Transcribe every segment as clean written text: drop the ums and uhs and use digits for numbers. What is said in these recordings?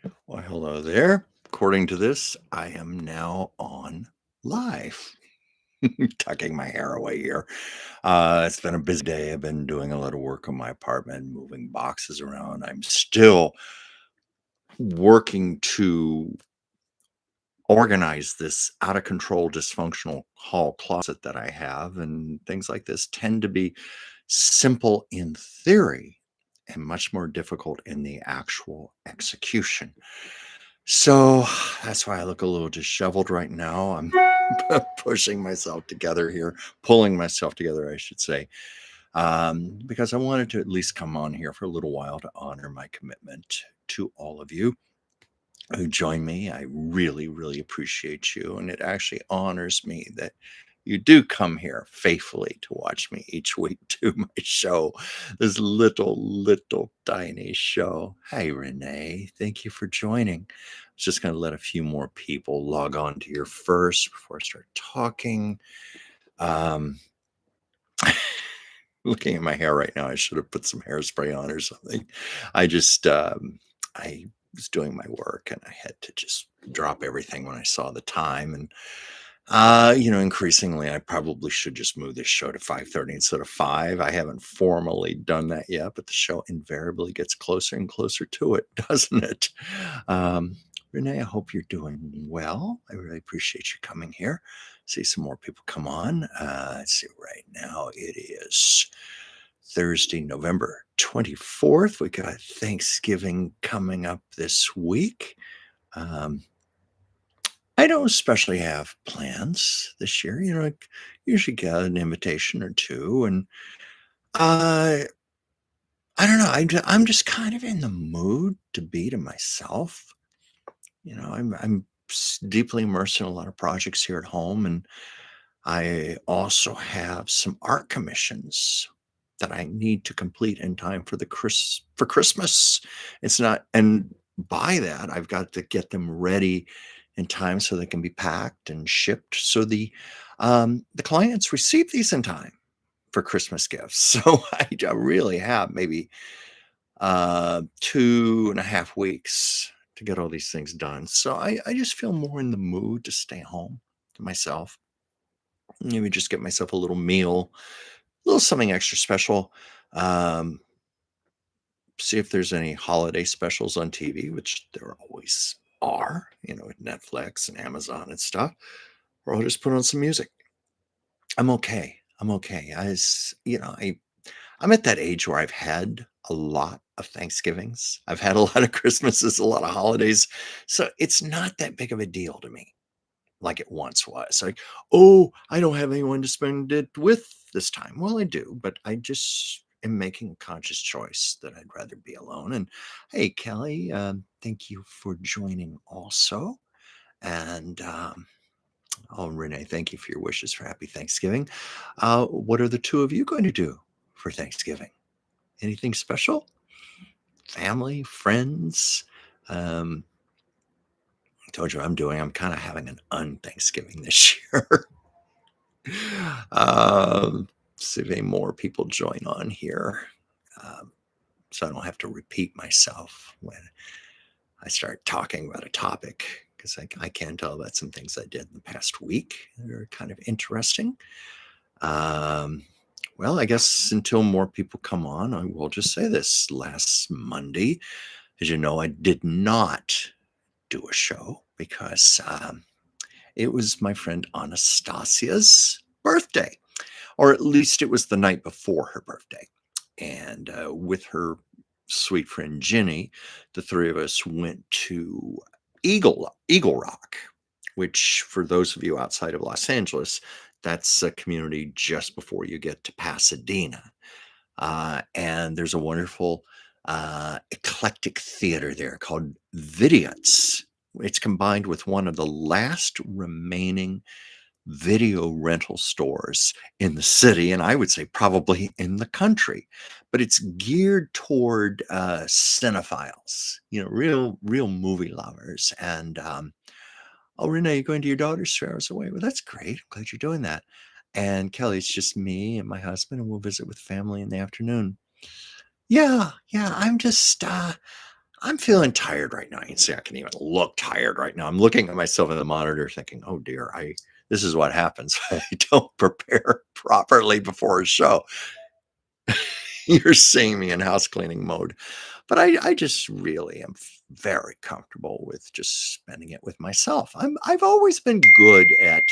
Well, hello there. According to this, I am now on live. Tucking my hair away here. It's been a busy day. I've been doing a lot of work on my apartment, moving boxes around. I'm still working to organize this out of control, dysfunctional hall closet that I have. And things like this tend to be simple in theory and much more difficult in the actual execution. So that's why I look a little disheveled right now. I'm pushing myself together here, pulling myself together, I should say, because I wanted to at least come on here for a little while to honor my commitment to all of you who join me. I really, really appreciate you. And it actually honors me that you do come here faithfully to watch me each week do my show, this little tiny show. Hey, Renee, thank you for joining. I was just going to let a few more people log on to your first before I start talking. Um, Looking at my hair right now, I should have put some hairspray on or something. I was doing my work and I had to just drop everything when I saw the time. And increasingly, I probably should just move this show to 5:30 instead of 5. I haven't formally done that yet, but the show invariably gets closer and closer to it, doesn't it? Um, Renee, I hope you're doing well. I really appreciate you coming here. See some more people come on. Let's see, right now it is Thursday, November 24th. We got Thanksgiving coming up this week. Um, I don't especially have plans this year. I usually get an invitation or two, and uh, I don't know. I'm just kind of in the mood to be to myself. I'm deeply immersed in a lot of projects here at home, and I also have some art commissions that I need to complete in time for for Christmas. It's not, and by that I've got to get them ready in time so they can be packed and shipped, so the clients receive these in time for Christmas gifts. So I really have maybe 2.5 weeks to get all these things done. So I just feel more in the mood to stay home to myself. Maybe just get myself a little meal, a little something extra special. Um, See if there's any holiday specials on TV, which there always are, with Netflix and Amazon and stuff. Or I'll just put on some music. I'm okay. I'm okay. I'm at that age where I've had a lot of Thanksgivings. I've had a lot of Christmases, a lot of holidays. So it's not that big of a deal to me like it once was. Like, oh, I don't have anyone to spend it with this time. Well, I do, but I just am making a conscious choice that I'd rather be alone. And hey, Kelly, thank you for joining also. And oh, Renee, thank you for your wishes for happy Thanksgiving. What are the two of you going to do for Thanksgiving? Anything special? Family, friends? Um, I told you I'm kind of having an un-Thanksgiving this year. See if any more people join on here. So I don't have to repeat myself when I start talking about a topic, because I can tell about some things I did in the past week that are kind of interesting. Um, well, I guess until more people come on, I will just say this. Last Monday, as you know, I did not do a show because it was my friend Anastasia's birthday, or at least it was the night before her birthday. And with her sweet friend Jenny, the three of us went to Eagle Rock, which, for those of you outside of Los Angeles, that's a community just before you get to Pasadena. And there's a wonderful eclectic theater there called Vidiot's. It's combined with one of the last remaining video rental stores in the city, and I would say probably in the country. But it's geared toward cinephiles, real movie lovers. And oh, Renee, you're going to your daughter's 3 hours away. Well, that's great. I'm glad you're doing that. And Kelly, it's just me and my husband, and we'll visit with family in the afternoon. Yeah, I'm just I'm feeling tired right now. You can see I can even look tired right now. I'm looking at myself in the monitor thinking, oh dear, I this is what happens when I don't prepare properly before a show. You're seeing me in house cleaning mode. But I just really am very comfortable with just spending it with myself. I've always been good at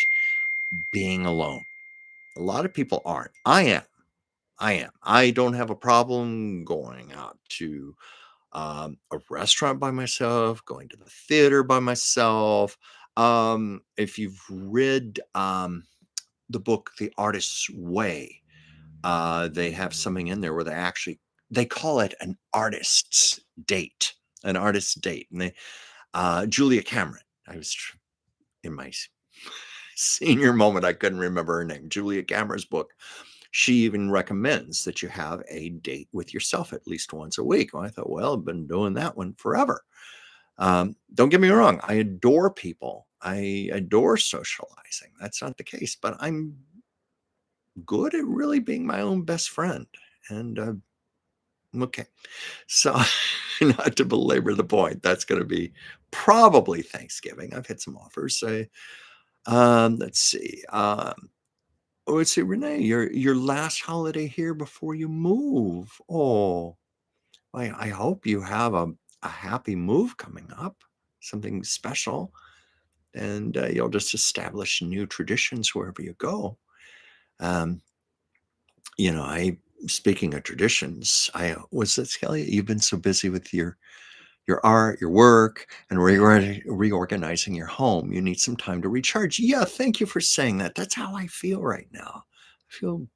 being alone. A lot of people aren't. I am. I am. I don't have a problem going out to a restaurant by myself, going to the theater by myself. If you've read the book The Artist's Way, they have something in there where they call it an artist's date, and they Julia Cameron. In my senior moment, I couldn't remember her name. Julia Cameron's book. She even recommends that you have a date with yourself at least once a week. Well, I thought, well, I've been doing that one forever. Don't get me wrong. I adore people. I adore socializing. That's not the case, but I'm good at really being my own best friend. And okay. So, not to belabor the point, that's going to be probably Thanksgiving. I've had some offers. Let's see. Let's see, Renee, your last holiday here before you move. Oh, I hope you have a happy move coming up, something special, and you'll just establish new traditions wherever you go. Um, I speaking of traditions, I was that Kelly. You've been so busy with your art, your work, and reorganizing your home. You need some time to recharge. Yeah, thank you for saying that. That's how I feel right now. I feel,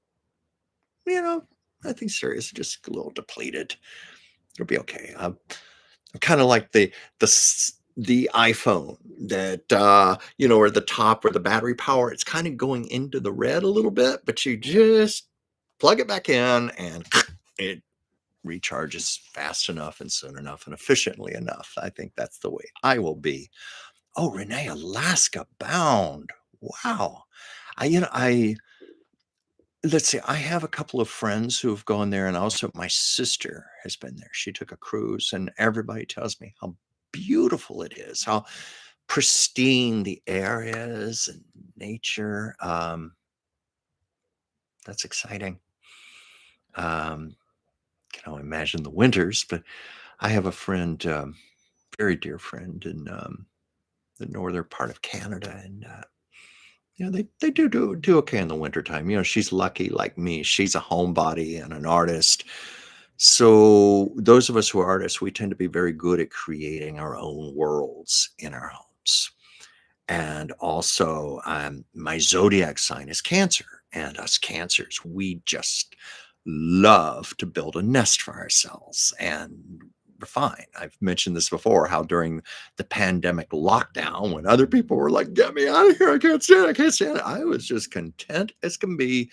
you know, nothing serious, just a little depleted. It'll be okay. I'm kind of like the iPhone that where the top where the battery power, it's kind of going into the red a little bit, but you just plug it back in and it recharges fast enough and soon enough and efficiently enough. I think that's the way I will be. Oh, Renee, Alaska bound. Wow. I let's see, I have a couple of friends who have gone there, and also my sister has been there. She took a cruise, and everybody tells me how beautiful it is, how pristine the air is and nature. That's exciting. Um, can only imagine the winters, but I have a friend, very dear friend in the northern part of Canada, and they do okay in the wintertime. She's lucky like me. She's a homebody and an artist. So those of us who are artists, we tend to be very good at creating our own worlds in our homes. And also, my zodiac sign is Cancer, and us Cancers, we just love to build a nest for ourselves, and we're fine. I've mentioned this before, how during the pandemic lockdown, when other people were like, "Get me out of here! I can't stand it! I can't stand it!" I was just content as can be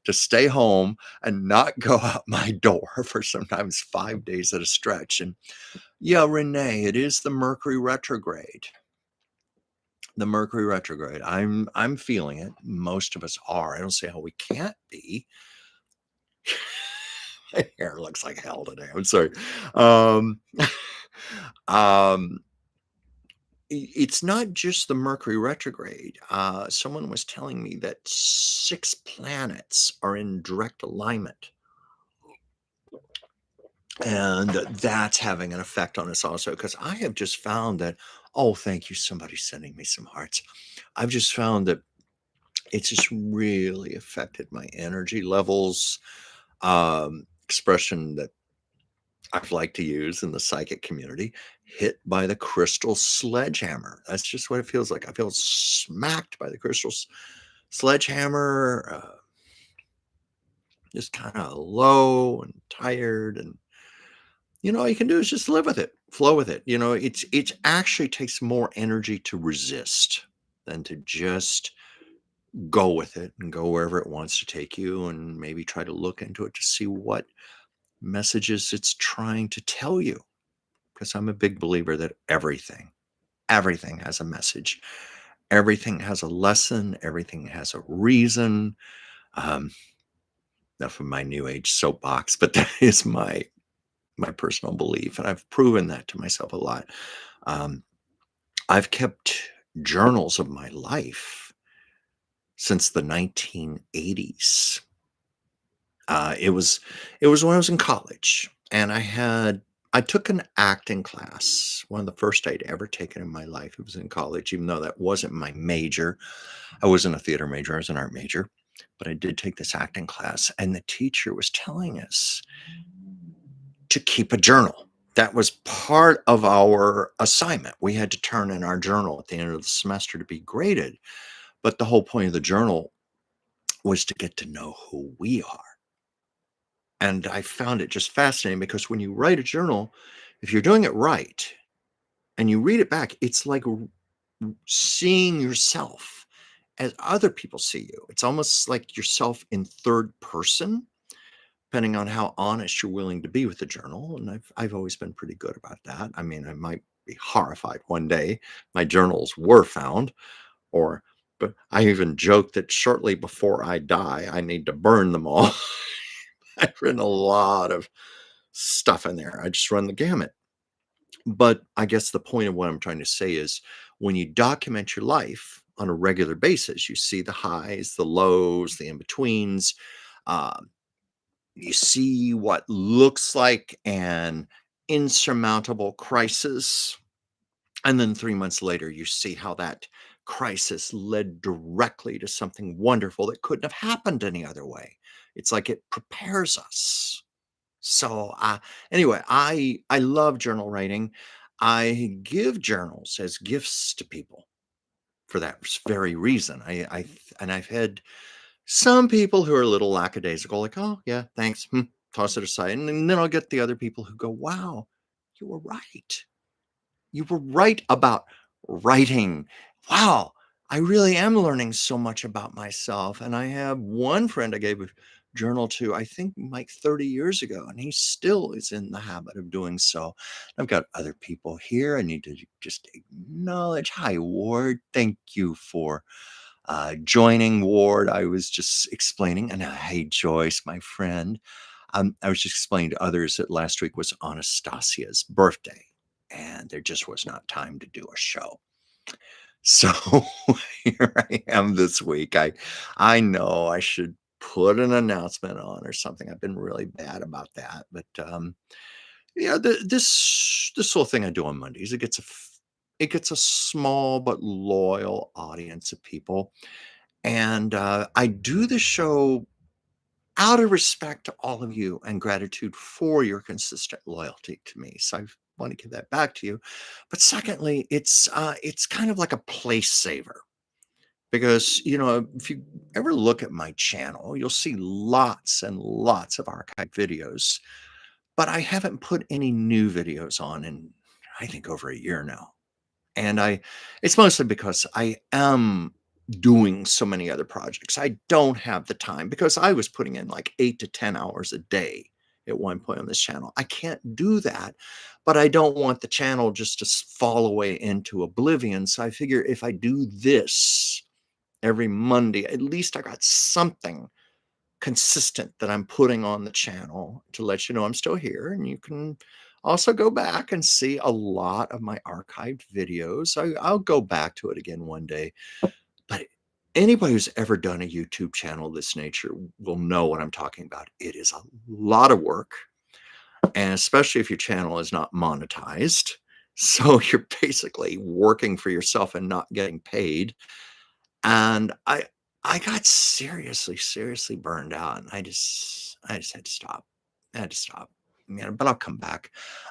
to stay home and not go out my door for sometimes 5 days at a stretch. And yeah, Renee, it is the Mercury retrograde. The Mercury retrograde. I'm feeling it. Most of us are. I don't see how we can't be. My hair looks like hell today. I'm sorry. Um, um, it's not just the Mercury retrograde. Someone was telling me that 6 planets are in direct alignment, and that's having an effect on us also. Because I have just found that. Oh, thank you. Somebody sending me some hearts. I've just found that it's just really affected my energy levels. Expression that I've liked to use in the psychic community, hit by the crystal sledgehammer. That's just what it feels like. I feel smacked by the sledgehammer, just kind of low and tired. And all you can do is just live with it, flow with it. It actually takes more energy to resist than to just go with it and go wherever it wants to take you, and maybe try to look into it to see what messages it's trying to tell you. Because I'm a big believer that everything has a message. Everything has a lesson. Everything has a reason. Um, Enough of my new age soapbox, but that is my my personal belief, and I've proven that to myself a lot. Um, I've kept journals of my life since the 1980s. It was when I was in college, and I took an acting class, one of the first I'd ever taken in my life. It was in college, even though that wasn't my major. I wasn't a theater major, I was an art major, but I did take this acting class, and the teacher was telling us to keep a journal. That was part of our assignment. We had to turn in our journal at the end of the semester to be graded. But the whole point of the journal was to get to know who we are. And I found it just fascinating because when you write a journal, if you're doing it right and you read it back, it's like seeing yourself as other people see you. It's almost like yourself in third person, depending on how honest you're willing to be with the journal. And I've always been pretty good about that. I mean, I might be horrified one day my journals were found, or but I even joke that shortly before I die, I need to burn them all. I've written a lot of stuff in there. I just run the gamut. But I guess the point of what I'm trying to say is when you document your life on a regular basis, you see the highs, the lows, the in betweens. Um, you see what looks like an insurmountable crisis. And then 3 months later, you see how that crisis led directly to something wonderful that couldn't have happened any other way. It's like it prepares us. So, anyway, I love journal writing. I give journals as gifts to people for that very reason. And I've had some people who are a little lackadaisical, like, "Oh, yeah, thanks, toss it aside." And then I'll get the other people who go, "Wow, you were right. You were right about writing. Wow, I really am learning so much about myself." And I have one friend I gave a journal to, I think like 30 years ago, and he still is in the habit of doing so. I've got other people here. I need to just acknowledge. Hi, Ward. Thank you for joining, Ward. I was just explaining, and hey, Joyce, my friend. I was just explaining to others that last week was Anastasia's birthday, and there just was not time to do a show. So here I am this week. I know I should put an announcement on or something. I've been really bad about that, but yeah, this whole thing I do on Mondays, it gets a small but loyal audience of people, and I do the show out of respect to all of you and gratitude for your consistent loyalty to me. So I want to give that back to you. But secondly, it's kind of like a place saver because if you ever look at my channel, you'll see lots and lots of archive videos, but I haven't put any new videos on in I think over a year now. And it's mostly because I am doing so many other projects. I don't have the time because I was putting in like 8 to 10 hours a day at one point on this channel. I can't do that, but I don't want the channel just to fall away into oblivion. So I figure if I do this every Monday, at least I got something consistent that I'm putting on the channel to let you know I'm still here. And you can also go back and see a lot of my archived videos. I'll go back to it again one day. But anybody who's ever done a YouTube channel of this nature will know what I'm talking about. It is a lot of work, and especially if your channel is not monetized. So you're basically working for yourself and not getting paid. And I got seriously burned out, and I just had to stop. I had to stop. But I'll come back.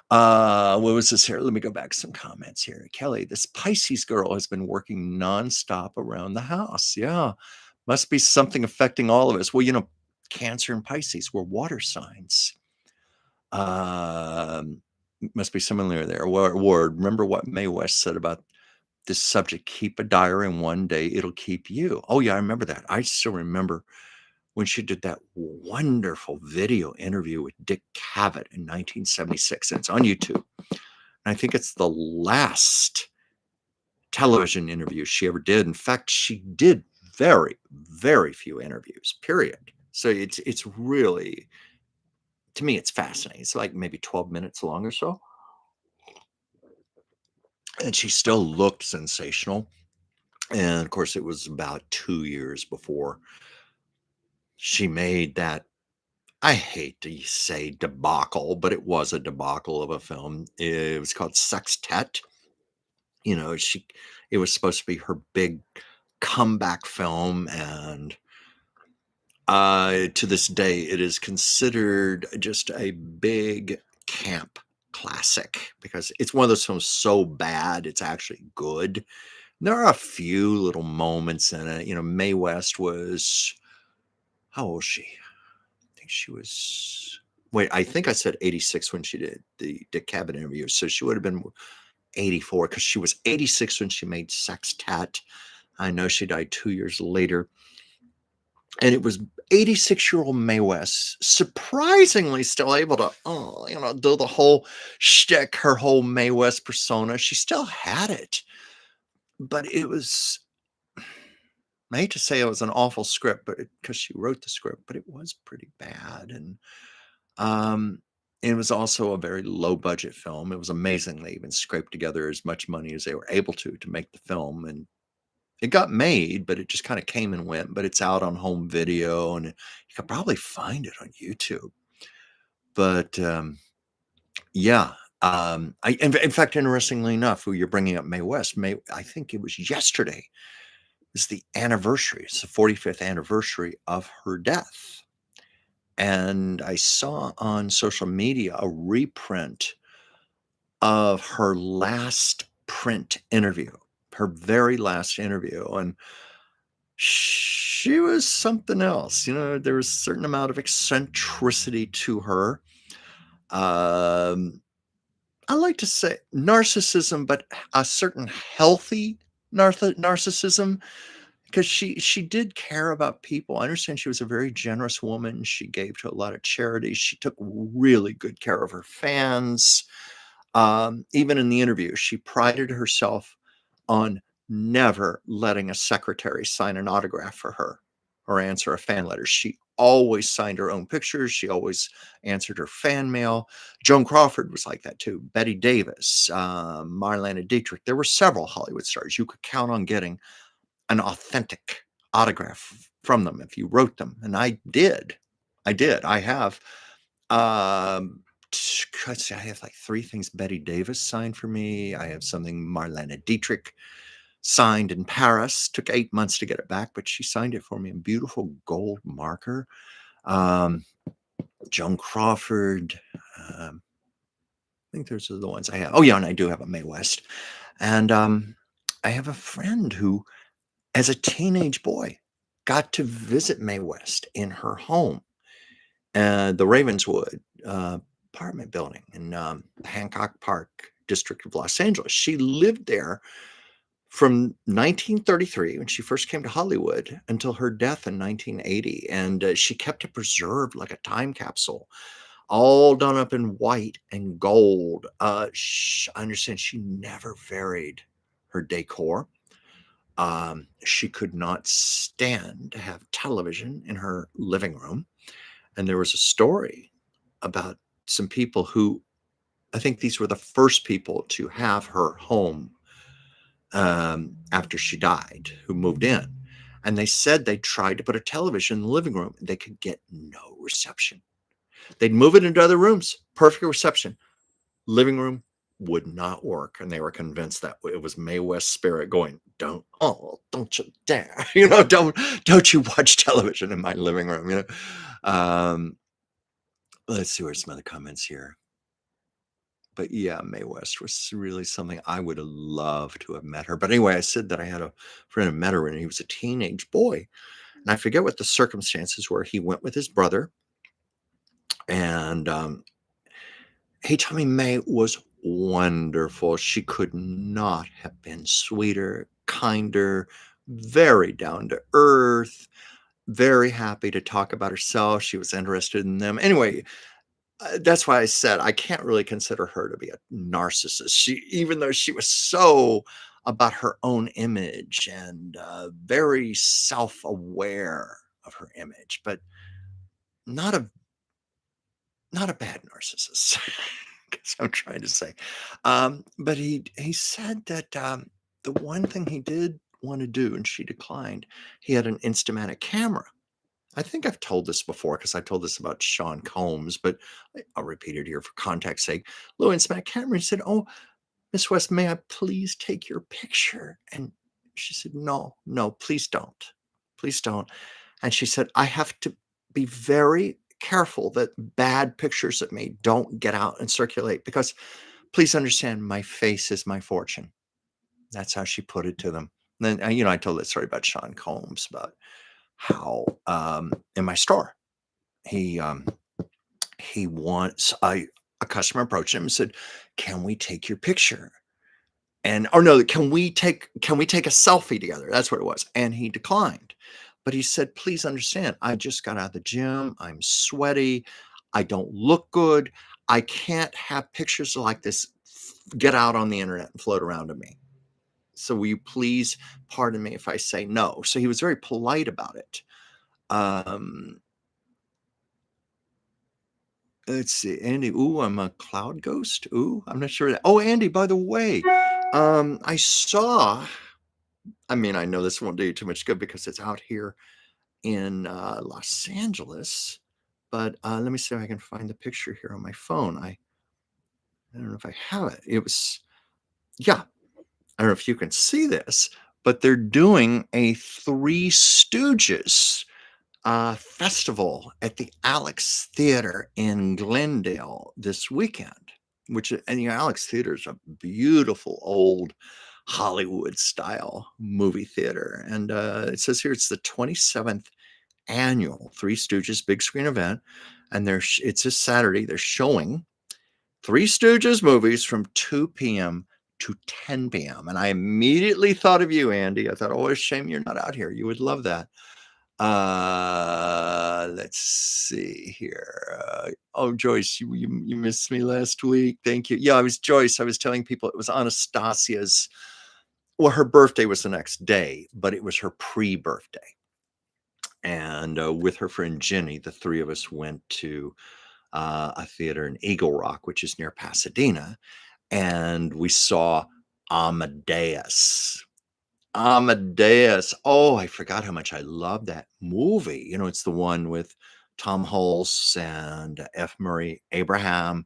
What was this here? Let me go back to some comments here. Kelly, this Pisces girl has been working nonstop around the house. Yeah, must be something affecting all of us. Well, Cancer and Pisces, we're water signs. Um, must be similar there. Ward, remember what Mae West said about this subject: keep a diary and one day it'll keep you. Oh yeah, I remember that. I still remember when she did that wonderful video interview with Dick Cavett in 1976, and it's on YouTube. And I think it's the last television interview she ever did. In fact, she did very few interviews, period. So it's really to me, it's fascinating. It's like maybe 12 minutes long or so, and she still looked sensational. And of course, it was about 2 years before she made that, I hate to say debacle, but it was a debacle of a film. It was called Sextet. You know, she it was supposed to be her big comeback film, and to this day, it is considered just a big camp classic because it's one of those films so bad it's actually good. There are a few little moments in it. You know, Mae West was, how old was she? I think she was, wait, I think I said 86 when she did the Dick Cavett interview. So she would have been 84 because she was 86 when she made Sextet. I know she died 2 years later. And it was 86-year-old Mae West surprisingly still able to, do the whole shtick, her whole Mae West persona. She still had it, but it was, I hate to say it was an awful script, but because she wrote the script, but it was pretty bad. And um, it was also a very low budget film. It was amazing they even scraped together as much money as they were able to make the film. And it got made, but it just kinda came and went, but it's out on home video, and you could probably find it on YouTube. But, yeah, in fact, interestingly enough, you're bringing up Mae West, May I think it was yesterday is the anniversary, it's the 45th anniversary of her death, and I saw on social media a reprint of her last print interview, her very last interview, and she was something else. You know, there was a certain amount of eccentricity to her. Um, I like to say narcissism, but a certain healthy narcissism, because she did care about people. I understand she was a very generous woman. She gave to a lot of charities. She took really good care of her fans. Even in the interview, she prided herself on never letting a secretary sign an autograph for her or answer a fan letter. She always signed her own pictures. She always answered her fan mail. Joan Crawford was like that too. Betty Davis, Marlene Dietrich. There were several Hollywood stars. You could count on getting an authentic autograph from them if you wrote them. And I did. I did. I have. Um, let's see, I have like three things Betty Davis signed for me. I have something Marlene Dietrich signed in Paris. Took 8 months to get it back, but she signed it for me in beautiful gold marker. Um, Joan Crawford. I think those are the ones I have. Oh yeah, and I do have a Mae West. And I have a friend who, as a teenage boy, got to visit Mae West in her home, the Ravenswood apartment building in Hancock Park district of Los Angeles. She lived there from 1933 when she first came to Hollywood until her death in 1980, and she kept it preserved like a time capsule, all done up in white and gold. I understand she never varied her decor. She could not stand to have television in her living room. And there was a story about some people who, I think these were the first people to have her home after she died, who moved in. And they said they tried to put a television in the living room. They could get no reception. They'd move it into other rooms, perfect reception. Living room would not work. And they were convinced that it was Mae West's spirit going, don't you dare, don't you watch television in my living room, let's see where's some other comments here. But yeah, Mae West was really something I would have loved to have met her. But anyway, I said that I had a friend who met her when he was a teenage boy. And I forget what the circumstances were. He went with his brother, and he told me Mae was wonderful. She could not have been sweeter, kinder, very down to earth, very happy to talk about herself. She was interested in them. Anyway, that's why I said I can't really consider her to be a narcissist. Even though she was so about her own image and very self-aware of her image, but not a not a bad narcissist, guess I'm trying to say. But he said that, the one thing he did wanna do, and she declined, he had an Instamatic camera. I think I've told this before because I told this about Sean Combs, but I'll repeat it here for context sake. Lou Instamatic camera, he said, "Oh, Miss West, may I please take your picture?" And she said, "No, no, please don't. Please don't." And she said, "I have to be very careful that bad pictures of me don't get out and circulate because please understand my face is my fortune." That's how she put it to them. And then, I told that story about Sean Combs about how, in my store, he, he wants a customer approached him and said, "Can we take your picture?" And or no, can we take a selfie together? That's what it was. And he declined. But he said, "Please understand, I just got out of the gym. I'm sweaty. I don't look good. I can't have pictures like this get out on the internet and float around to me. So will you please pardon me if I say no?" So he was very polite about it. Um, let's see, Andy. Ooh, I'm a cloud ghost. Ooh, I'm not sure that. Oh, Andy, by the way, I saw. I mean, I know this won't do you too much good because it's out here in Los Angeles. But let me see if I can find the picture here on my phone. I don't know if I have it. It was, yeah. I don't know if you can see this, but they're doing a Three Stooges festival at the Alex Theater in Glendale this weekend. And the Alex Theater is a beautiful old Hollywood style movie theater. And it says here it's the 27th annual Three Stooges big screen event. And it's this Saturday. They're showing Three Stooges movies from 2 p.m. to 10 p.m. And I immediately thought of you, Andy. I thought, oh, it's a shame you're not out here. You would love that. Let's see here. Oh, Joyce, you missed me last week. Thank you. Yeah, I was Joyce. I was telling people it was Anastasia's. Well, her birthday was the next day, but it was her pre-birthday. And with her friend Jenny, the three of us went to a theater in Eagle Rock, which is near Pasadena, and we saw Amadeus. Amadeus. Oh, I forgot how much I love that movie. It's the one with Tom Hulce and F. Murray Abraham.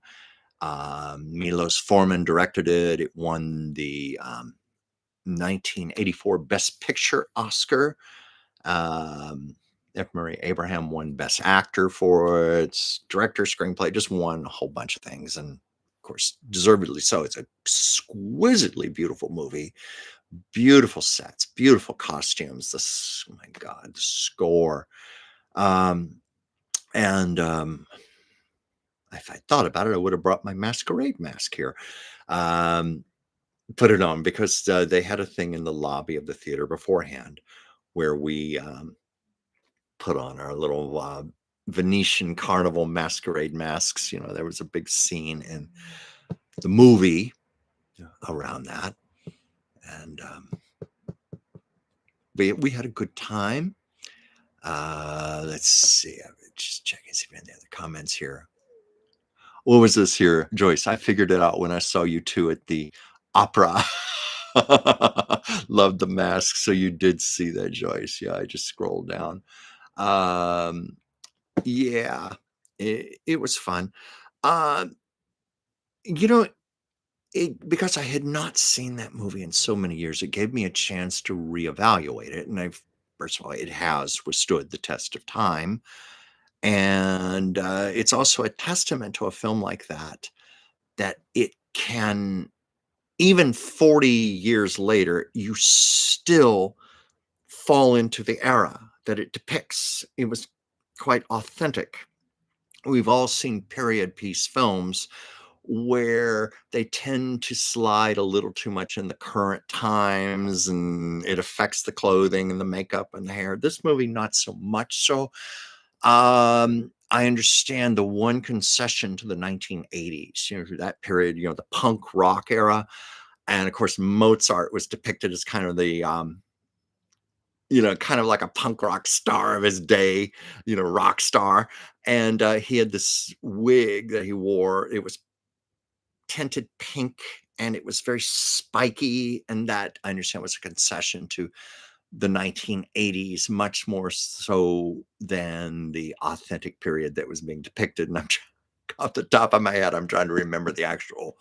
Milos Forman directed it. It won the 1984 Best Picture Oscar. F. Murray Abraham won Best Actor for it. It's director, screenplay, just won a whole bunch of things. And of course, deservedly so. It's an exquisitely beautiful movie. Beautiful sets, beautiful costumes. Oh my God, the score. And if I thought about it, I would have brought my masquerade mask here. Put it on because they had a thing in the lobby of the theater beforehand where we put on our little Venetian carnival masquerade masks. There was a big scene in the movie around that. And we had a good time. Let's see. I'm just checking see if any other comments here. What was this here, Joyce? I figured it out when I saw you two at the opera. Loved the mask. So you did see that, Joyce. Yeah, I just scrolled down. Yeah, it was fun. Uh, you know, because I had not seen that movie in so many years, it gave me a chance to reevaluate it. And first of all, it has withstood the test of time. And it's also a testament to a film like that it can, even 40 years later, you still fall into the era that it depicts. It was quite authentic. We've all seen period piece films where they tend to slide a little too much in the current times and it affects the clothing and the makeup and the hair. This movie, not so much so. I understand the one concession to the 1980s, that period, the punk rock era. And of course, Mozart was depicted as kind of the kind of like a punk rock star of his day, rock star. And he had this wig that he wore. It was tinted pink and it was very spiky. And that I understand was a concession to the 1980s, much more so than the authentic period that was being depicted. And off the top of my head, I'm trying to remember the actual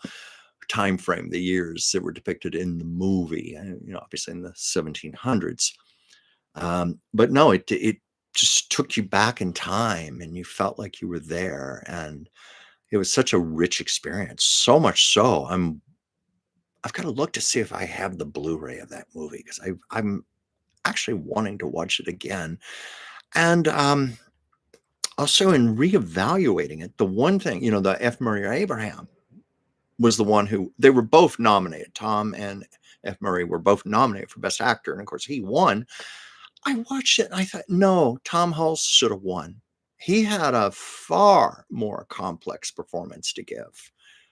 time frame, the years that were depicted in the movie, and obviously in the 1700s. But no, it just took you back in time, and you felt like you were there, and it was such a rich experience. So much so, I've got to look to see if I have the Blu-ray of that movie because I'm actually wanting to watch it again. And also in reevaluating it, the one thing, the F. Murray Abraham was the one who they were both nominated. Tom and F. Murray were both nominated for Best Actor, and of course he won. I watched it and I thought, no, Tom Hulse should have won. He had a far more complex performance to give,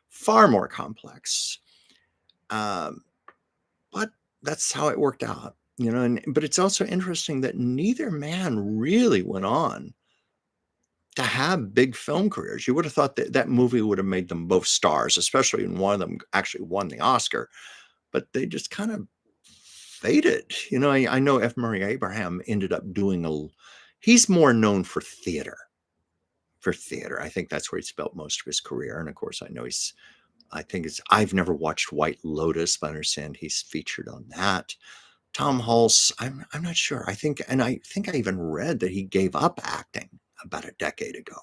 far more complex. Um, but that's how it worked out, but it's also interesting that neither man really went on to have big film careers. You would have thought that that movie would have made them both stars, especially when one of them actually won the Oscar, but they just kind of faded. I know F. Murray Abraham ended up he's more known for theater. For theater. I think that's where he spent most of his career. And of course, I've never watched White Lotus, but I understand he's featured on that. Tom Hulse, I'm not sure. I think I even read that he gave up acting about a decade ago.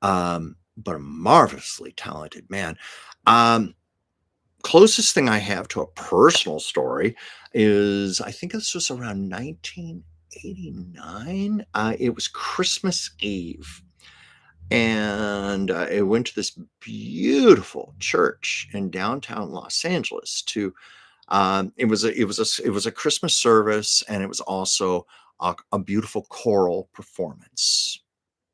But a marvelously talented man. Closest thing I have to a personal story is I think this was around 1989. It was Christmas Eve, and I went to this beautiful church in downtown Los Angeles to it was a Christmas service, and it was also a beautiful choral performance,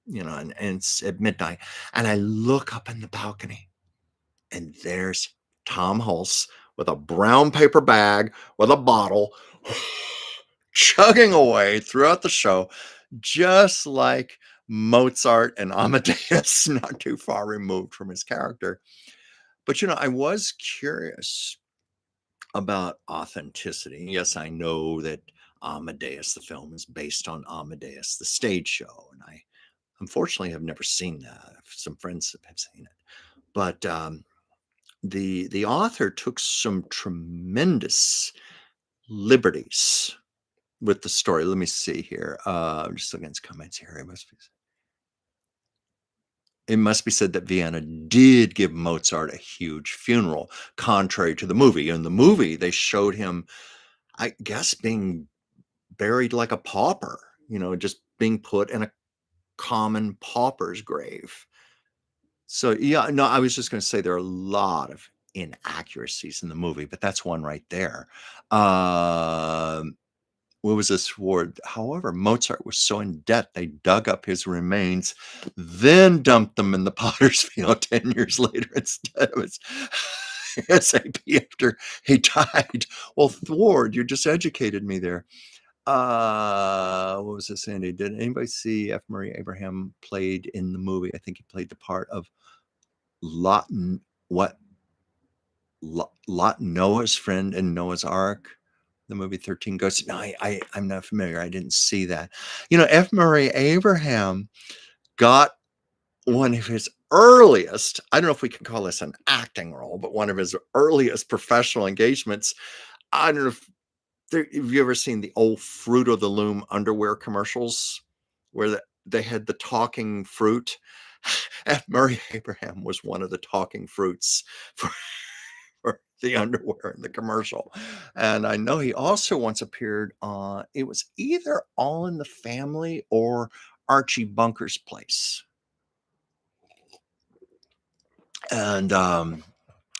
and it's at midnight. And I look up in the balcony, and there's Tom Hulse with a brown paper bag with a bottle, chugging away throughout the show, just like Mozart and Amadeus, not too far removed from his character. But I was curious about authenticity. Yes, I know that Amadeus, the film, is based on Amadeus, the stage show, and I unfortunately have never seen that. Some friends have seen it, but the author took some tremendous liberties with the story. Let me see here. I'm just looking at his comments here. It must be said that Vienna did give Mozart a huge funeral, contrary to the movie. In the movie, they showed him, I guess, being buried like a pauper, just being put in a common pauper's grave. So, yeah, no, I was just going to say there are a lot of inaccuracies in the movie, but that's one right there. Um, what was this word? However, Mozart was so in debt, they dug up his remains, then dumped them in the potter's field 10 years later instead of his SAP after he died. Well, Thward, you just educated me there. What was this, Andy? Did anybody see F. Murray Abraham played in the movie? I think he played the part of Lot, what? Lot, Noah's friend in Noah's Ark, the movie 13 Ghosts. No, I'm not familiar. I didn't see that. F. Murray Abraham got one of his earliest, I don't know if we can call this an acting role, but one of his earliest professional engagements. I don't know have you ever seen the old Fruit of the Loom underwear commercials where they had the talking fruit? F. Murray Abraham was one of the talking fruits for, for the underwear in the commercial. And I know he also once appeared on, it was either All in the Family or Archie Bunker's Place. And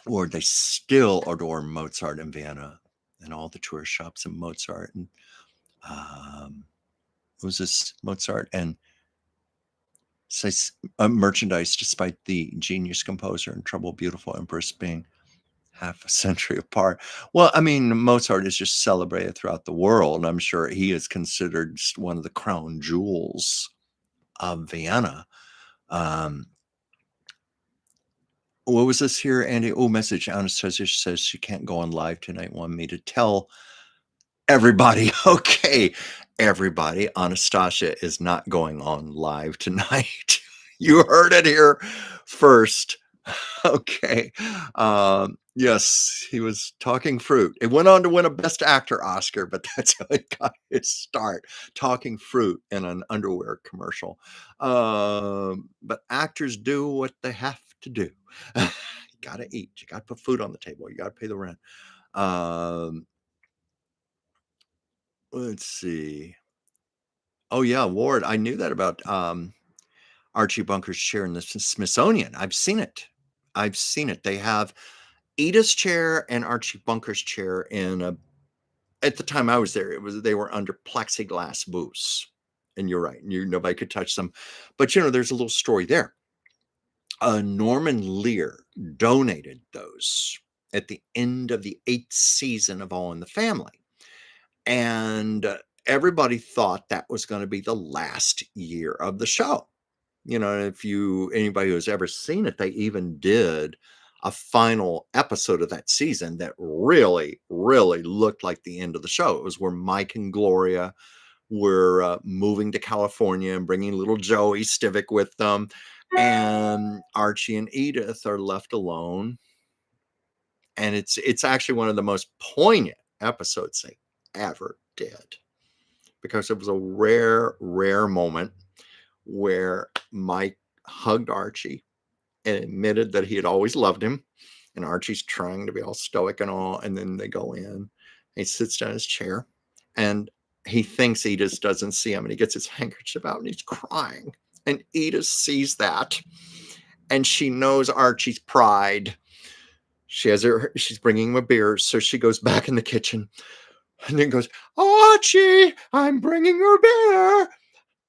or they still adore Mozart in Vienna and all the tourist shops in Mozart. And was this Mozart and says merchandise, despite the genius composer and trouble beautiful empress being half a century apart. Well, I mean, Mozart is just celebrated throughout the world. I'm sure he is considered just one of the crown jewels of Vienna. Um, what was this here, Andy? Oh, message. Anastasia says she can't go on live tonight. Want me to tell everybody. Okay, everybody. Anastasia is not going on live tonight. You heard it here first. Okay. Yes, he was talking fruit. It went on to win a Best Actor Oscar, but that's how he got his start, talking fruit in an underwear commercial. But actors do what they have to do. You gotta eat. You gotta put food on the table. You gotta pay the rent. Um, let's see. Oh yeah, Ward. I knew that about Archie Bunker's chair in the Smithsonian. I've seen it. I've seen it. They have Edith's chair and Archie Bunker's chair in a. At the time I was there, they were under plexiglass booths, and you're right, nobody could touch them. But there's a little story there. Norman Lear donated those at the end of the 8th season of All in the Family, and everybody thought that was going to be the last year of the show. If anybody who's ever seen it, they even did a final episode of that season that really, really looked like the end of the show. It was where Mike and Gloria were moving to California and bringing little Joey Stivic with them. And Archie and Edith are left alone. And it's actually one of the most poignant episodes they ever did, because it was a rare, rare moment where Mike hugged Archie and admitted that he had always loved him. And Archie's trying to be all stoic and all. And then they go in. He sits down in his chair and he thinks Edith doesn't see him. And he gets his handkerchief out and he's crying. And Edith sees that. And she knows Archie's pride. She's bringing him a beer. So she goes back in the kitchen and then goes, Archie, I'm bringing your beer.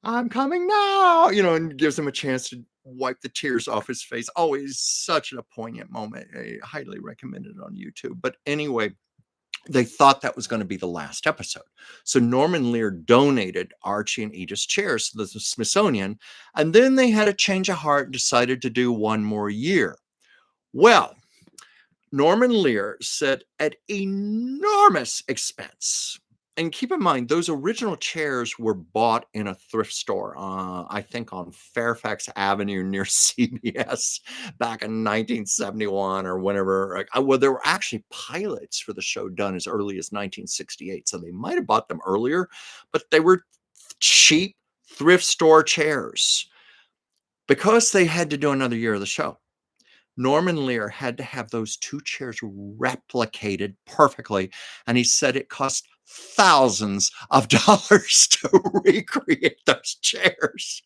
I'm coming now, and gives him a chance to wipe the tears off his face. Always such a poignant moment. I highly recommend it on YouTube. But anyway, they thought that was going to be the last episode. So Norman Lear donated Archie and Edith's chairs to the Smithsonian, and then they had a change of heart and decided to do one more year. Well, Norman Lear said at enormous expense. And keep in mind, those original chairs were bought in a thrift store, I think on Fairfax Avenue near CBS back in 1971 or whenever. Well, there were actually pilots for the show done as early as 1968. So they might have bought them earlier, but they were cheap thrift store chairs. Because they had to do another year of the show, Norman Lear had to have those 2 chairs replicated perfectly. And he said it cost thousands of dollars to recreate those chairs.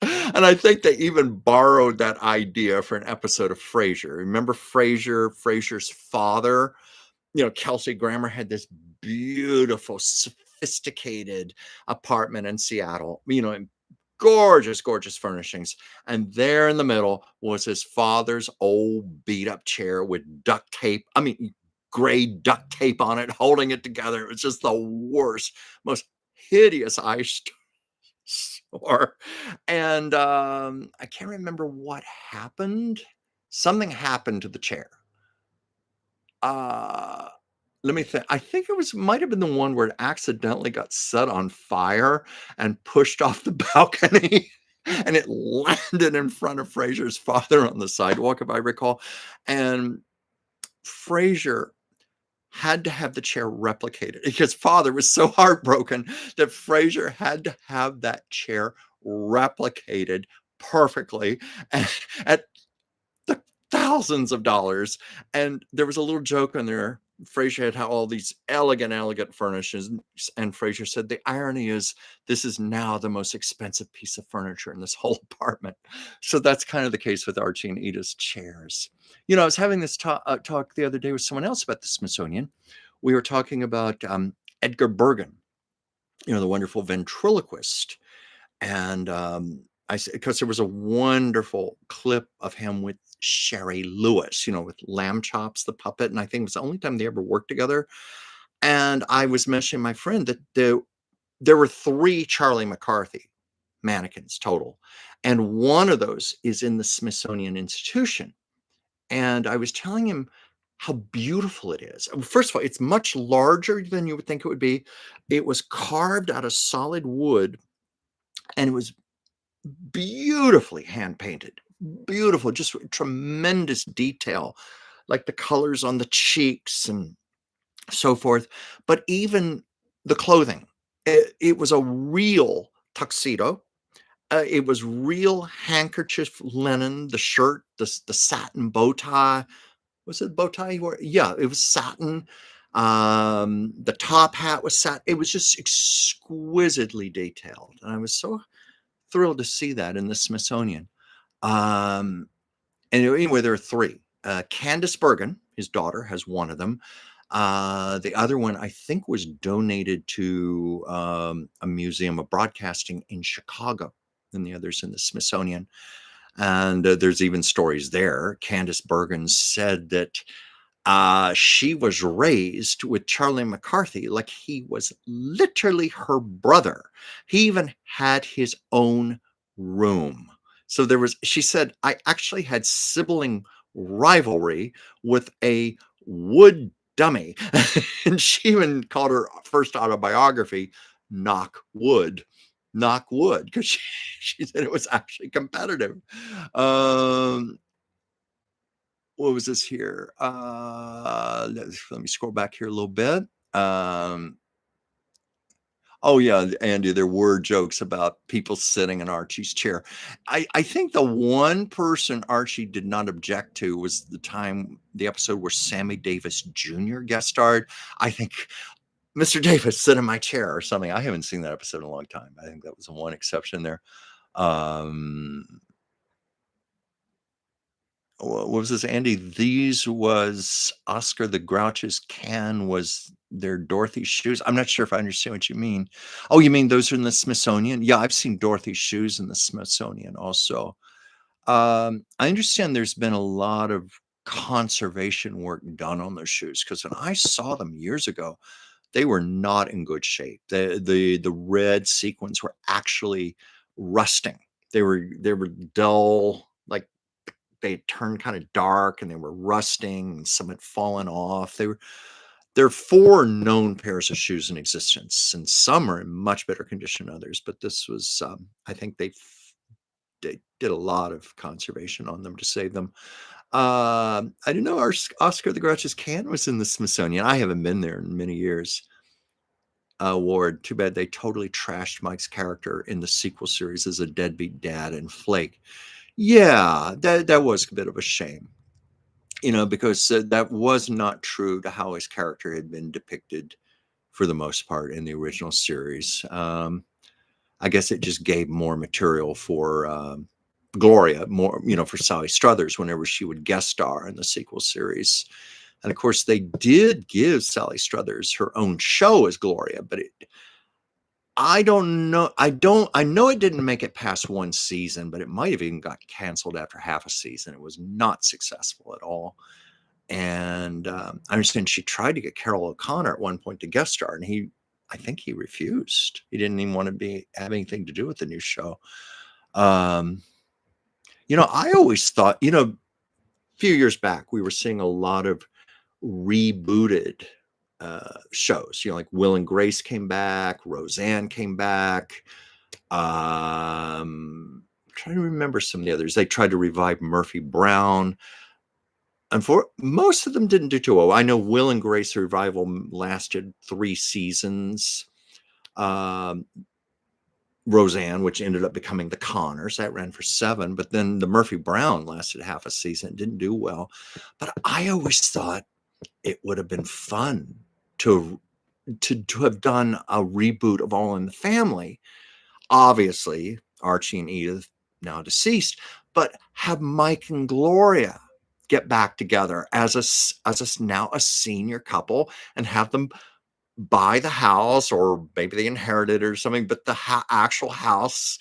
And I think they even borrowed that idea for an episode of Frasier. Remember Frasier? Frasier's father, Kelsey Grammer had this beautiful, sophisticated apartment in Seattle, and gorgeous, gorgeous furnishings. And there in the middle was his father's old beat up chair with duct tape. I mean, gray duct tape on it, holding it together. It was just the worst, most hideous eyesore. And I can't remember what happened. Something happened to the chair. Let me think. I think might have been the one where it accidentally got set on fire and pushed off the balcony. And it landed in front of Frasier's father on the sidewalk, if I recall. And Frasier had to have the chair replicated. His father was so heartbroken that Frasier had to have that chair replicated perfectly at the thousands of dollars. And there was a little joke in there. Frasier had all these elegant furnishings, and Frasier said, the irony is this is now the most expensive piece of furniture in this whole apartment. So that's kind of the case with Archie and Edith's chairs. I was having this talk the other day with someone else about the Smithsonian. We were talking about Edgar Bergen, the wonderful ventriloquist. And I said, because there was a wonderful clip of him with Sherry Lewis, with Lamb Chops, the puppet, and I think it was the only time they ever worked together. And I was mentioning my friend that there were 3 Charlie McCarthy mannequins total, and one of those is in the Smithsonian Institution. And I was telling him how beautiful it is. First of all, it's much larger than you would think it would be. It was carved out of solid wood, and it was beautifully hand painted. Beautiful, just tremendous detail, like the colors on the cheeks and so forth. But even the clothing, it was a real tuxedo. It was real handkerchief linen, the shirt, the satin bow tie. Was it bow tie you wore? Yeah, it was satin. The top hat was satin. It was just exquisitely detailed, and I was so thrilled to see that in the Smithsonian. Um, and anyway, there are 3. Candace Bergen, his daughter, has one of them. The other one, I think, was donated to a museum of broadcasting in Chicago, and the other's in the Smithsonian. And there's even stories there. Candace Bergen said that she was raised with Charlie McCarthy like he was literally her brother. He even had his own room. So she said, I actually had sibling rivalry with a wood dummy. And she even called her first autobiography Knock Wood. Knock Wood, because she said it was actually competitive. Um, what was this here? Let me scroll back here a little bit. Um, oh yeah, Andy, there were jokes about people sitting in Archie's chair. I think the one person Archie did not object to was the episode where Sammy Davis Jr. guest starred. I think, Mr. Davis, sit in my chair or something. I haven't seen that episode in a long time. I think that was the one exception there. Um, what was this, Andy? These was Oscar the Grouch's can was their Dorothy's shoes. I'm not sure if I understand what you mean. Oh, you mean those are in the Smithsonian? Yeah, I've seen Dorothy's shoes in the Smithsonian also. I understand there's been a lot of conservation work done on those shoes, because when I saw them years ago, they were not in good shape. The red sequins were actually rusting. They were dull, like they had turned kind of dark, and they were rusting, and some had fallen off. There are 4 known pairs of shoes in existence, and some are in much better condition than others. But this was, I think they did a lot of conservation on them to save them. I didn't know Oscar the Grouch's can was in the Smithsonian. I haven't been there in many years. Ward, too bad they totally trashed Mike's character in the sequel series as a deadbeat dad in Flake. Yeah, that was a bit of a shame, because that was not true to how his character had been depicted for the most part in the original series. I guess it just gave more material for Gloria, more, for Sally Struthers whenever she would guest star in the sequel series. And of course, they did give Sally Struthers her own show as Gloria, but I don't know. I know it didn't make it past 1 season, but it might have even got canceled after half a season. It was not successful at all. And I understand she tried to get Carol O'Connor at one point to guest star, and I think he refused. He didn't even want to have anything to do with the new show. I always thought, a few years back, we were seeing a lot of rebooted shows. Like Will and Grace came back, Roseanne came back. Trying to remember some of the others. They tried to revive Murphy Brown. And for most of them didn't do too well. I know Will and Grace revival lasted 3 seasons. Roseanne, which ended up becoming The Connors, that ran for 7. But then the Murphy Brown lasted half a season. It didn't do well. But I always thought it would have been fun to have done a reboot of All in the Family. Obviously, Archie and Edith, now deceased, but have Mike and Gloria get back together as now a senior couple, and have them buy the house, or maybe they inherited it or something, but the actual house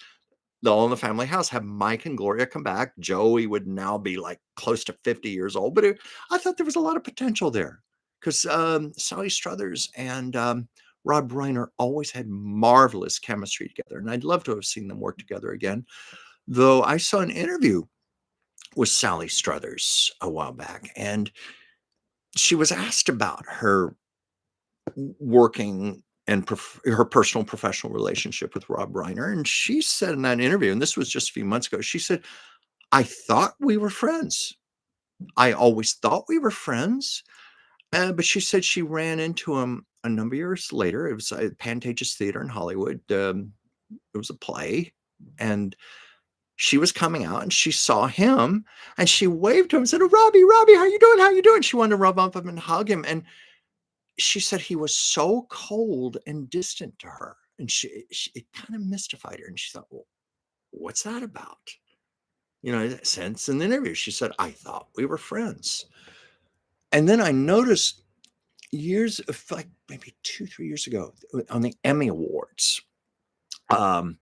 the All in the Family House, have Mike and Gloria come back. Joey would now be like close to 50 years old, but I thought there was a lot of potential there because Sally Struthers and Rob Reiner always had marvelous chemistry together, and I'd love to have seen them work together again. Though I saw an interview with Sally Struthers a while back, and she was asked about her working and her personal professional relationship with Rob Reiner, and she said in that interview, and this was just a few months ago, she said, "I thought we were friends. I always thought we were friends." But she said she ran into him a number of years later. It was at Pantages Theater in Hollywood. It was a play, and she was coming out and she saw him and she waved to him and said, "Oh, Robbie, Robbie, how you doing? How you doing?" She wanted to rub up him and hug him. And she said he was so cold and distant to her. And she it kind of mystified her. And she thought, "Well, what's that about?" Since in the interview, she said, "I thought we were friends." And then I noticed years of like maybe 2, 3 years ago on the Emmy Awards, um,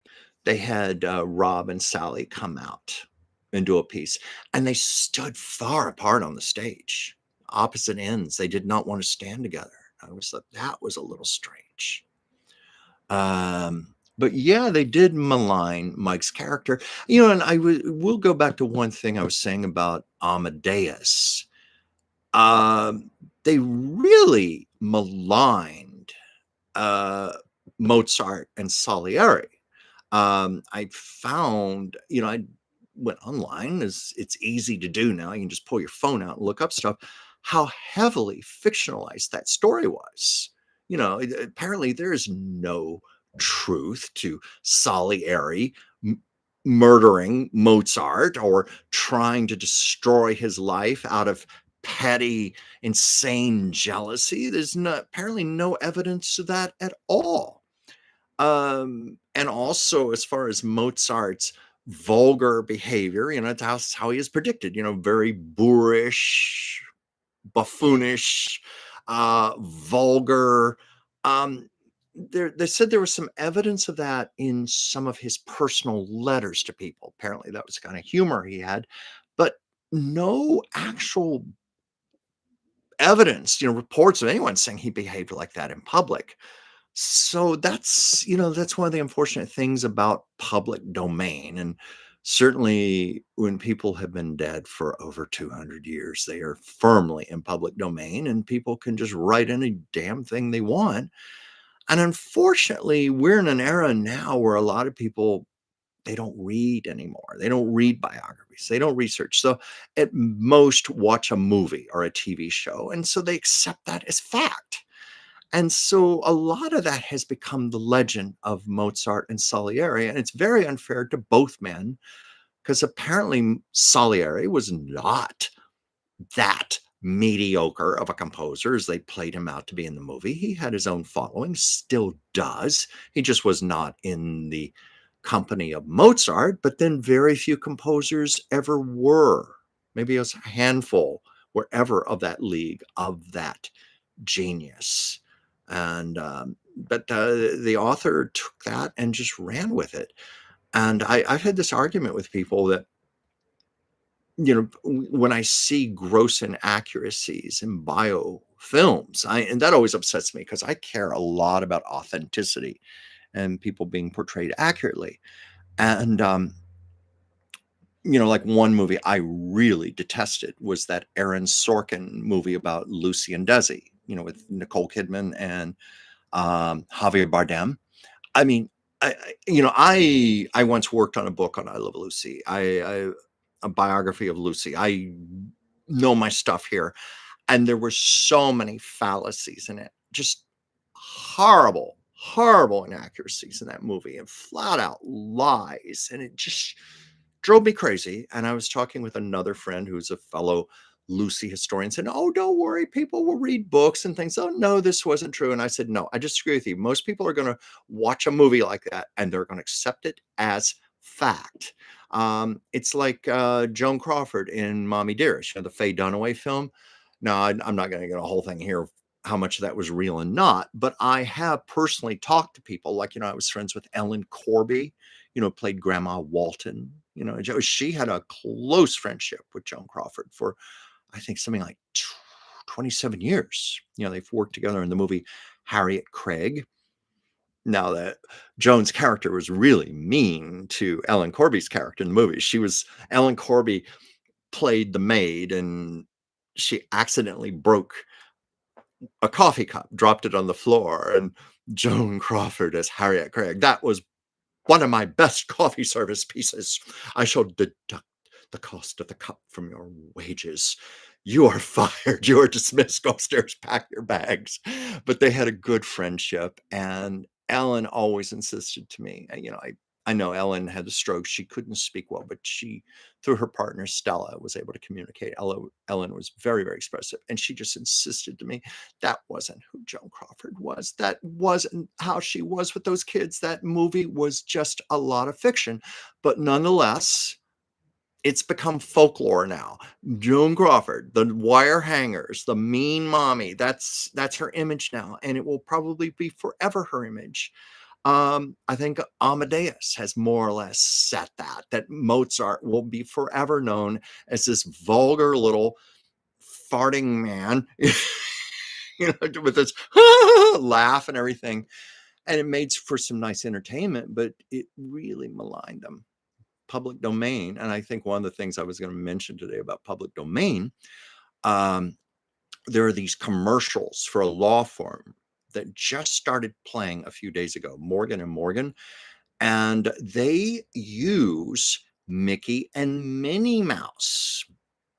they had Rob and Sally come out and do a piece, and they stood far apart on the stage, opposite ends. They did not want to stand together. I was like, that was a little strange. But yeah, they did malign Mike's character, and we'll go back to one thing I was saying about Amadeus. They really maligned uh, Mozart and Salieri. I found, I went online, as it's easy to do now. You can just pull your phone out and look up stuff, how heavily fictionalized that story was. Apparently there is no truth to Salieri murdering Mozart or trying to destroy his life out of petty, insane jealousy. There's apparently no evidence of that at all. And also, as far as Mozart's vulgar behavior, that's how he is predicted, very boorish, buffoonish, vulgar. Um, they said there was some evidence of that in some of his personal letters to people. Apparently, that was the kind of humor he had, but no actual evidence, reports of anyone saying he behaved like that in public. So that's one of the unfortunate things about public domain. And certainly when people have been dead for over 200 years, they are firmly in public domain and people can just write any damn thing they want. And unfortunately, we're in an era now where a lot of people, they don't read anymore. They don't read biographies. They don't research. So at most watch a movie or a TV show. And so they accept that as fact. And so a lot of that has become the legend of Mozart and Salieri. And it's very unfair to both men because apparently Salieri was not that mediocre of a composer as they played him out to be in the movie. He had his own following, still does. He just was not in the company of Mozart, but then very few composers ever were. Maybe it was a handful were ever of that league, of that genius. And but the author took that and just ran with it. And I've had this argument with people that, when I see gross inaccuracies in biofilms, and that always upsets me because I care a lot about authenticity and people being portrayed accurately. And like one movie I really detested was that Aaron Sorkin movie about Lucy and Desi, with Nicole Kidman and Javier Bardem. I mean, I once worked on a book on I Love Lucy. A biography of Lucy. I know my stuff here, and there were so many fallacies in it, just horrible, horrible inaccuracies in that movie, and flat out lies, and it just drove me crazy. And I was talking with another friend who's a fellow Lucy historian, said, "Oh, don't worry, people will read books and things. Oh, no, this wasn't true." And I said, "No, I disagree with you. Most people are going to watch a movie like that and they're going to accept it as fact." It's like Joan Crawford in Mommy Dearest, the Faye Dunaway film. No, I'm not going to get a whole thing here of how much of that was real and not, but I have personally talked to people like, I was friends with Ellen Corby, played Grandma Walton. She had a close friendship with Joan Crawford for, I think, something like 27 years. They've worked together in the movie Harriet Craig. Now, that Joan's character was really mean to Ellen Corby's character in the movie. Ellen Corby played the maid, and she accidentally broke a coffee cup, dropped it on the floor, and Joan Crawford as Harriet Craig. That was one of my best coffee service pieces. I shall deduct the cost of the cup from your wages. You are fired. You are dismissed. Go upstairs, pack your bags. But they had a good friendship, and Ellen always insisted to me. I know Ellen had a stroke. She couldn't speak well, but she, through her partner Stella, was able to communicate. Ellen was very, very expressive, and she just insisted to me that wasn't who Joan Crawford was. That wasn't how she was with those kids. That movie was just a lot of fiction. But nonetheless, it's become folklore now. Joan Crawford, the wire hangers, the mean mommy, that's her image now, and it will probably be forever her image. I think Amadeus has more or less set that Mozart will be forever known as this vulgar little farting man, with this laugh and everything. And it made for some nice entertainment, but it really maligned them. Public domain. And I think one of the things I was going to mention today about public domain, there are these commercials for a law firm that just started playing a few days ago, Morgan and Morgan, and they use Mickey and Minnie Mouse,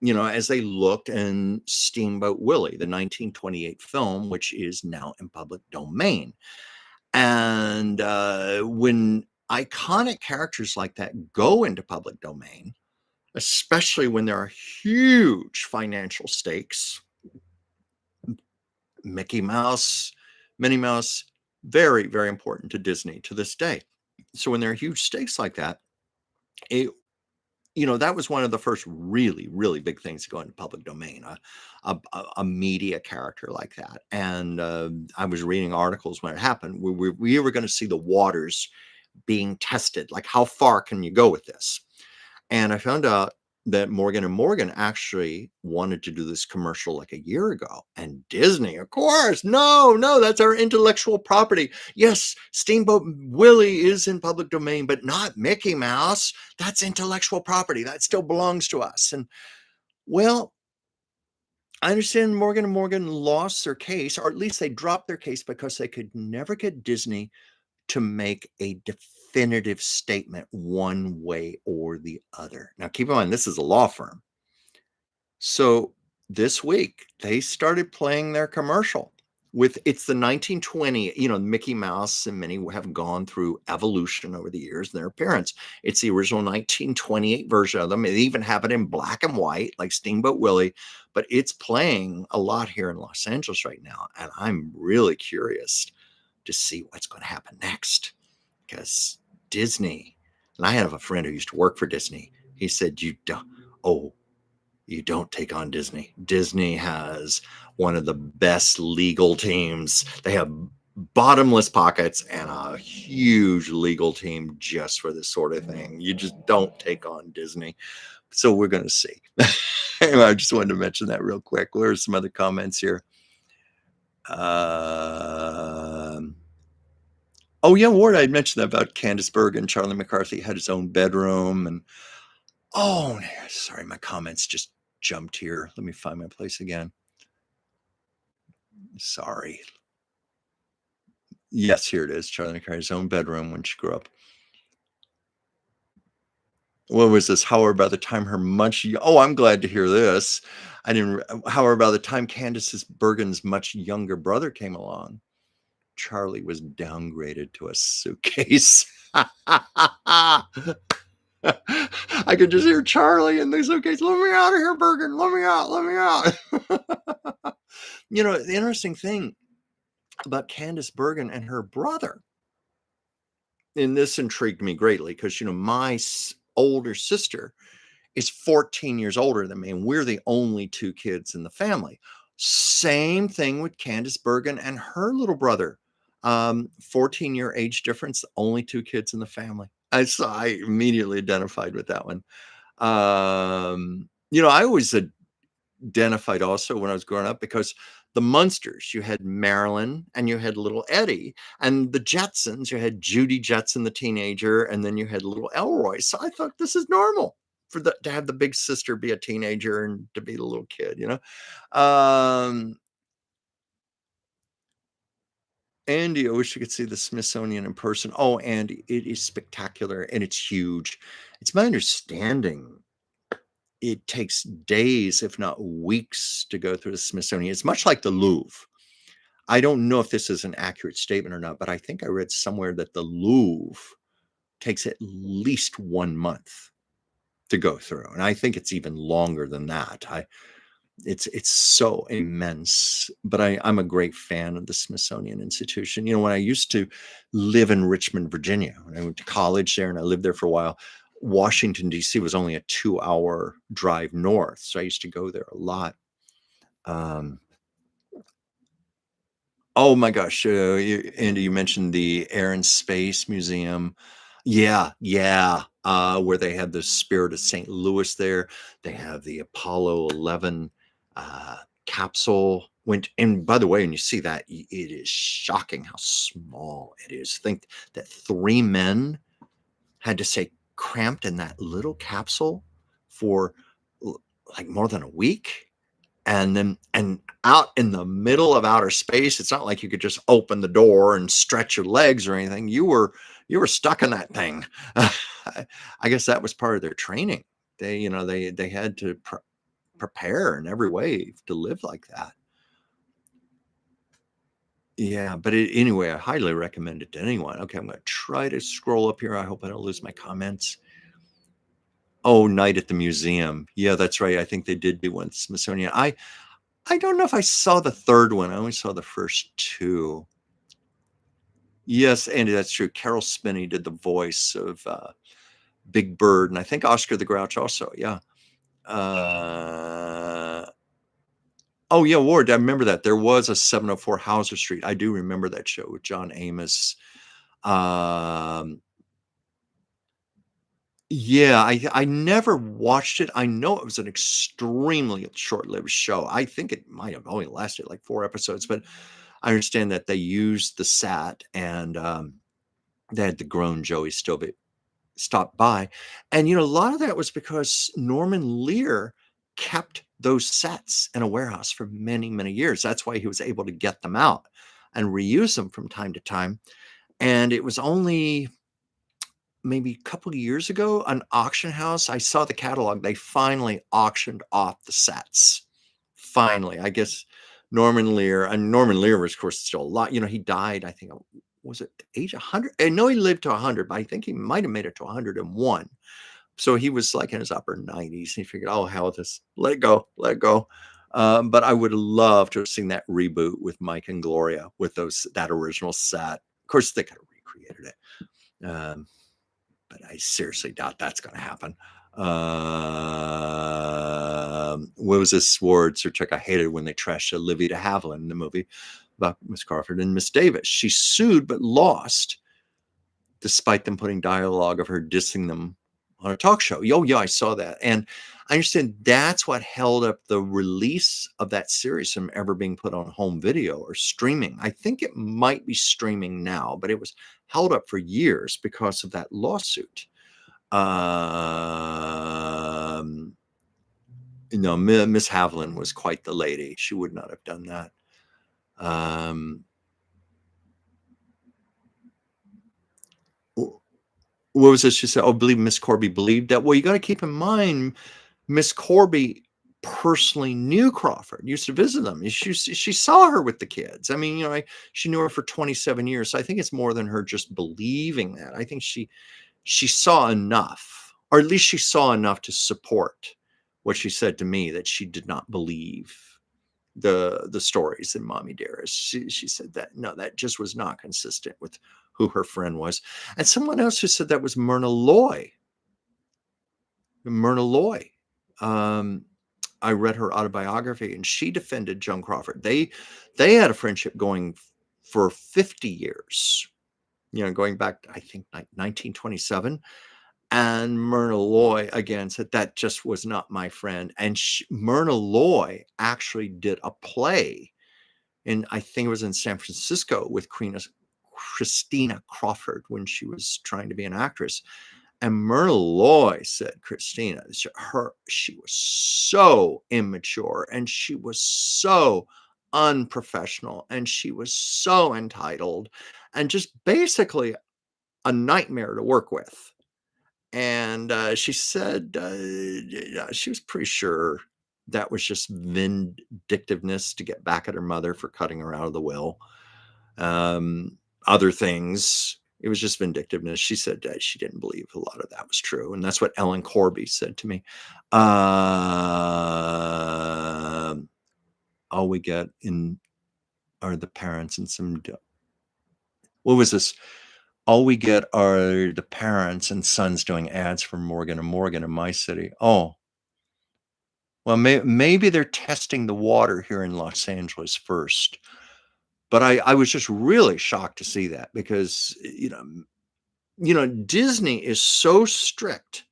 as they looked in Steamboat Willie, the 1928 film, which is now in public domain. And when iconic characters like that go into public domain, especially when there are huge financial stakes, Mickey Mouse, Minnie Mouse, very, very important to Disney to this day. So when there are huge stakes like that, that was one of the first really, really big things to go into public domain, a media character like that. And I was reading articles when it happened. We were going to see the waters being tested. Like, how far can you go with this? And I found out that Morgan and Morgan actually wanted to do this commercial like a year ago. And Disney, of course, no, that's our intellectual property. Yes, Steamboat Willie is in public domain, but not Mickey Mouse. That's intellectual property. That still belongs to us. And well, I understand Morgan and Morgan lost their case, or at least they dropped their case because they could never get Disney to make a definitive statement one way or the other. Now, keep in mind, this is a law firm. So this week, they started playing their commercial it's the 1920, Mickey Mouse and Minnie have gone through evolution over the years in their appearance. It's the original 1928 version of them. They even have it in black and white, like Steamboat Willie, but it's playing a lot here in Los Angeles right now. And I'm really curious to see what's going to happen next, because Disney, and I have a friend who used to work for Disney. He said, you don't take on Disney. Disney has one of the best legal teams. They have bottomless pockets and a huge legal team just for this sort of thing. You just don't take on Disney. So we're going to see. Anyway, I just wanted to mention that real quick. There are some other comments here. Oh yeah, Ward, I mentioned that about Candice Bergen. Charlie McCarthy had his own bedroom, and sorry, my comments just jumped here. Let me find my place again. Sorry. Yes, here it is. Charlie McCarthy's own bedroom when she grew up. What was this? However, by the time I'm glad to hear this. However, by the time Candice Bergen's much younger brother came along, Charlie was downgraded to a suitcase. I could just hear Charlie in the suitcase. Let me out of here, Bergen. Let me out. The interesting thing about Candice Bergen and her brother, and this intrigued me greatly because, my older sister is 14 years older than me, and we're the only two kids in the family. Same thing with Candice Bergen and her little brother. 14-year age difference, only two kids in the family. I immediately identified with that one. I always identified also when I was growing up because the Munsters, you had Marilyn and you had little Eddie, and the Jetsons, you had Judy Jetson, the teenager, and then you had little Elroy. So I thought this is normal for to have the big sister be a teenager and to be the little kid. Um, Andy, I wish you could see the Smithsonian in person. Oh, Andy, it is spectacular and it's huge. It's my understanding it takes days, if not weeks, to go through the Smithsonian. It's much like the Louvre. I don't know if this is an accurate statement or not, but I think I read somewhere that the Louvre takes at least 1 month to go through, and I think it's even longer than that. It's so immense, but I'm a great fan of the Smithsonian Institution. When I used to live in Richmond, Virginia, when I went to college there and I lived there for a while, Washington, D.C. was only a 2-hour drive north, so I used to go there a lot. Um, Oh my gosh, Andy, you mentioned the Air and Space Museum. Yeah, yeah, where they have the Spirit of St. Louis there. They have the Apollo 11 uh, capsule. And by the way, when you see that, it is shocking how small it is. Think that 3 men had to stay cramped in that little capsule for like more than a week and out in the middle of outer space. It's not like you could just open the door and stretch your legs or anything. You were stuck in that thing. I guess that was part of their training. They had to prepare in every way to live like that. Yeah, but anyway, I highly recommend it to anyone. Okay, I'm going to try to scroll up here. I hope I don't lose my comments. Oh, Night at the Museum. Yeah, that's right. I think they did do one Smithsonian. I don't know if I saw the third one. I only saw the first two. Yes, Andy, that's true. Carol Spinney did the voice of Big Bird, and I think Oscar the Grouch also. Yeah. Uh, oh yeah, Ward. I remember that. There was a 704 Hauser Street. I do remember that show with John Amos. Um, yeah, I never watched it. I know it was an extremely short-lived show. I think it might have only lasted like 4 episodes, but I understand that they used the set and they had the grown Joey Stillbit stop by. And, a lot of that was because Norman Lear kept those sets in a warehouse for many, many years. That's why he was able to get them out and reuse them from time to time. And it was only maybe a couple of years ago, an auction house, I saw the catalog. They finally auctioned off the sets. Finally, I guess Norman Lear was, of course, still alive. He died, I think, was it the age of 100? I know he lived to 100, but I think he might have made it to 101. So he was like in his upper 90s. He figured, oh, hell, just let it go, let it go. But I would love to have seen that reboot with Mike and Gloria with that original set. Of course, they could have recreated it. But I seriously doubt that's going to happen. What was this word? Search I hated when they trashed Olivia de Havilland in the movie about Miss Crawford and Miss Davis. She sued but lost, despite them putting dialogue of her dissing them on a talk show. Oh, yeah, I saw that. And I understand that's what held up the release of that series from ever being put on home video or streaming. I think it might be streaming now, but it was held up for years because of that lawsuit. Miss Haviland was quite the lady. She would not have done that. What was this? She said, "Oh, believe Miss Corby believed that." Well, you got to keep in mind, Miss Corby personally knew Crawford, used to visit them. She saw her with the kids. I mean, she knew her for 27 years. So I think it's more than her just believing that. I think she saw enough, or at least she saw enough to support what she said to me, that she did not believe the stories in Mommy Dearest. She said that no, that just was not consistent with who her friend was. And someone else who said that was Myrna Loy. Myrna Loy. I read her autobiography, and she defended Joan Crawford. They had a friendship going for 50 years. going back, I think, like 1927. And Myrna Loy again said that just was not my friend. And Myrna Loy actually did a play, and I think it was in San Francisco with Christina Crawford when she was trying to be an actress. And Myrna Loy said Christina, she was so immature, and she was so unprofessional, and she was so entitled, and just basically a nightmare to work with. And she said she was pretty sure that was just vindictiveness to get back at her mother for cutting her out of the will. Other things, it was just vindictiveness. She said she didn't believe a lot of that was true. And that's what Ellen Corby said to me. All we get in are the parents and some, what was this? All we get are the parents and sons doing ads for Morgan & Morgan in my city. Oh, well, maybe they're testing the water here in Los Angeles first. But I was just really shocked to see that, because, Disney is so strict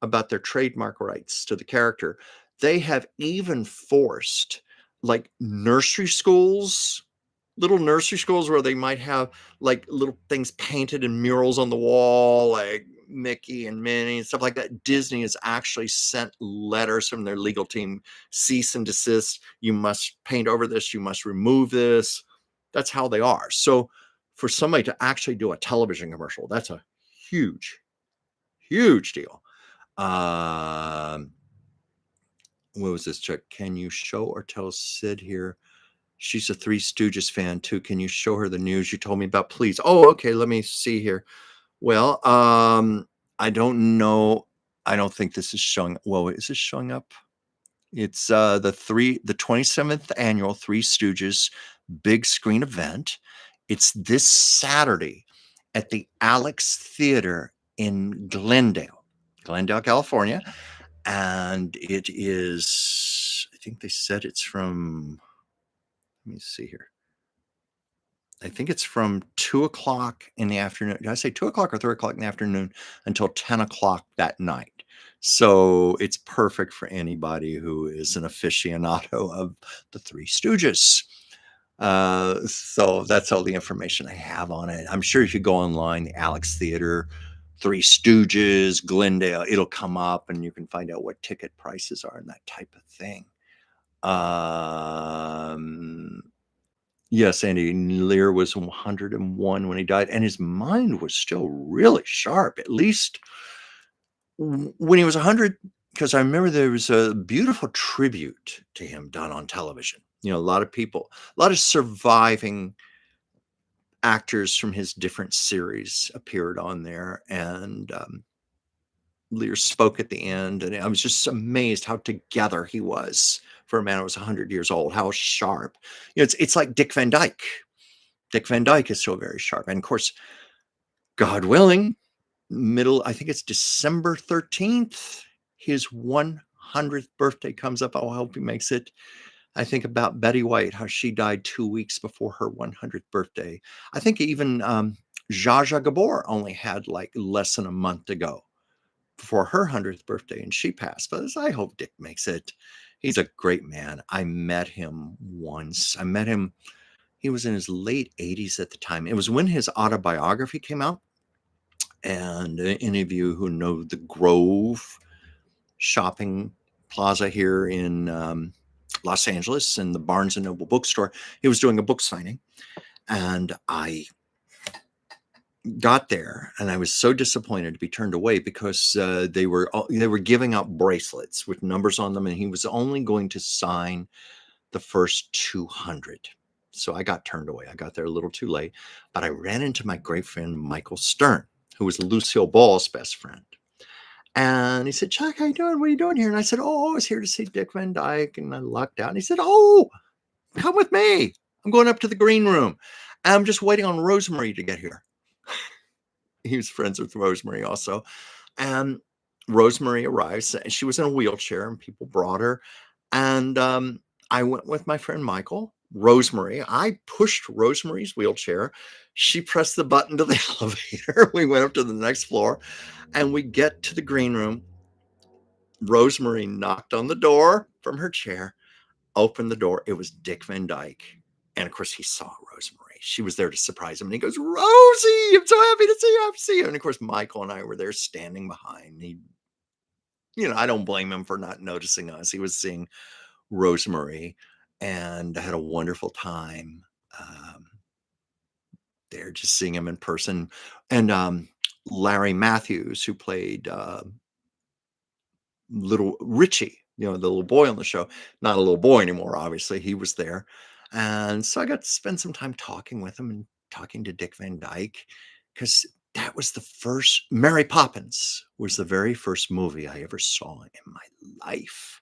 about their trademark rights to the character. They have even forced, like, little nursery schools where they might have like little things painted and murals on the wall, like Mickey and Minnie and stuff like that. Disney has actually sent letters from their legal team, cease and desist. You must paint over this. You must remove this. That's how they are. So for somebody to actually do a television commercial, that's a huge, huge deal. What was this chick? Can you show or tell Sid here? She's a Three Stooges fan too. Can you show her the news you told me about, please? Oh, okay. Let me see here. Well, I don't know. I don't think this is showing. Well, is this showing up? It's the 27th annual Three Stooges big screen event. It's this Saturday at the Alex Theater in Glendale, California. And it is, I think they said it's from, let me see here. I think it's from 2 o'clock in the afternoon. Did I say 2 o'clock or 3 o'clock in the afternoon until 10 o'clock that night? So it's perfect for anybody who is an aficionado of the Three Stooges. So that's all the information I have on it. I'm sure if you go online, the Alex Theater, Three Stooges, Glendale, it'll come up and you can find out what ticket prices are and that type of thing. Yes, Andy Lear was 101 when he died, and his mind was still really sharp, at least when he was 100, because I remember there was a beautiful tribute to him done on television. A lot of people, a lot of surviving actors from his different series appeared on there, and Lear spoke at the end, and I was just amazed how together he was for a man who was 100 years old, how sharp. It's like Dick Van Dyke. Dick Van Dyke is still very sharp. And of course, God willing, I think it's December 13th, his 100th birthday comes up. I hope he makes it. I think about Betty White, how she died 2 weeks before her 100th birthday. I think even Zsa Zsa Gabor only had like less than a month to go before her 100th birthday, and she passed. But I hope Dick makes it. He's a great man. I met him once. He was in his late 80s at the time. It was when his autobiography came out. And any of you who know the Grove shopping plaza here in Los Angeles and the Barnes & Noble bookstore, he was doing a book signing. And I got there and I was so disappointed to be turned away, because they were giving out bracelets with numbers on them, and he was only going to sign the first 200. So I got turned away. I got there a little too late, but I ran into my great friend Michael Stern, who was Lucille Ball's best friend. And he said, Chuck, how you doing? What are you doing here? And I said, I was here to see Dick Van Dyke. And I lucked out. And he said, come with me. I'm going up to the green room. And I'm just waiting on Rosemary to get here. He was friends with Rosemary also. And Rosemary arrives. She was in a wheelchair and people brought her. And I went with my friend Michael. Rosemary. I pushed Rosemary's wheelchair. She pressed the button to the elevator. We went up to the next floor and we get to the green room. Rosemary knocked on the door from her chair, opened the door. It was Dick Van Dyke. And of course, he saw Rosemary. She was there to surprise him. And he goes, Rosie, I'm so happy to see you. Happy to see you. And of course, Michael and I were there standing behind. I don't blame him for not noticing us. He was seeing Rosemary and I had a wonderful time um, there, just seeing him in person. And Larry Matthews, who played little Richie, the little boy on the show, not a little boy anymore, obviously, he was there. And so I got to spend some time talking with him and talking to Dick Van Dyke because that was the first, Mary Poppins was the very first movie I ever saw in my life.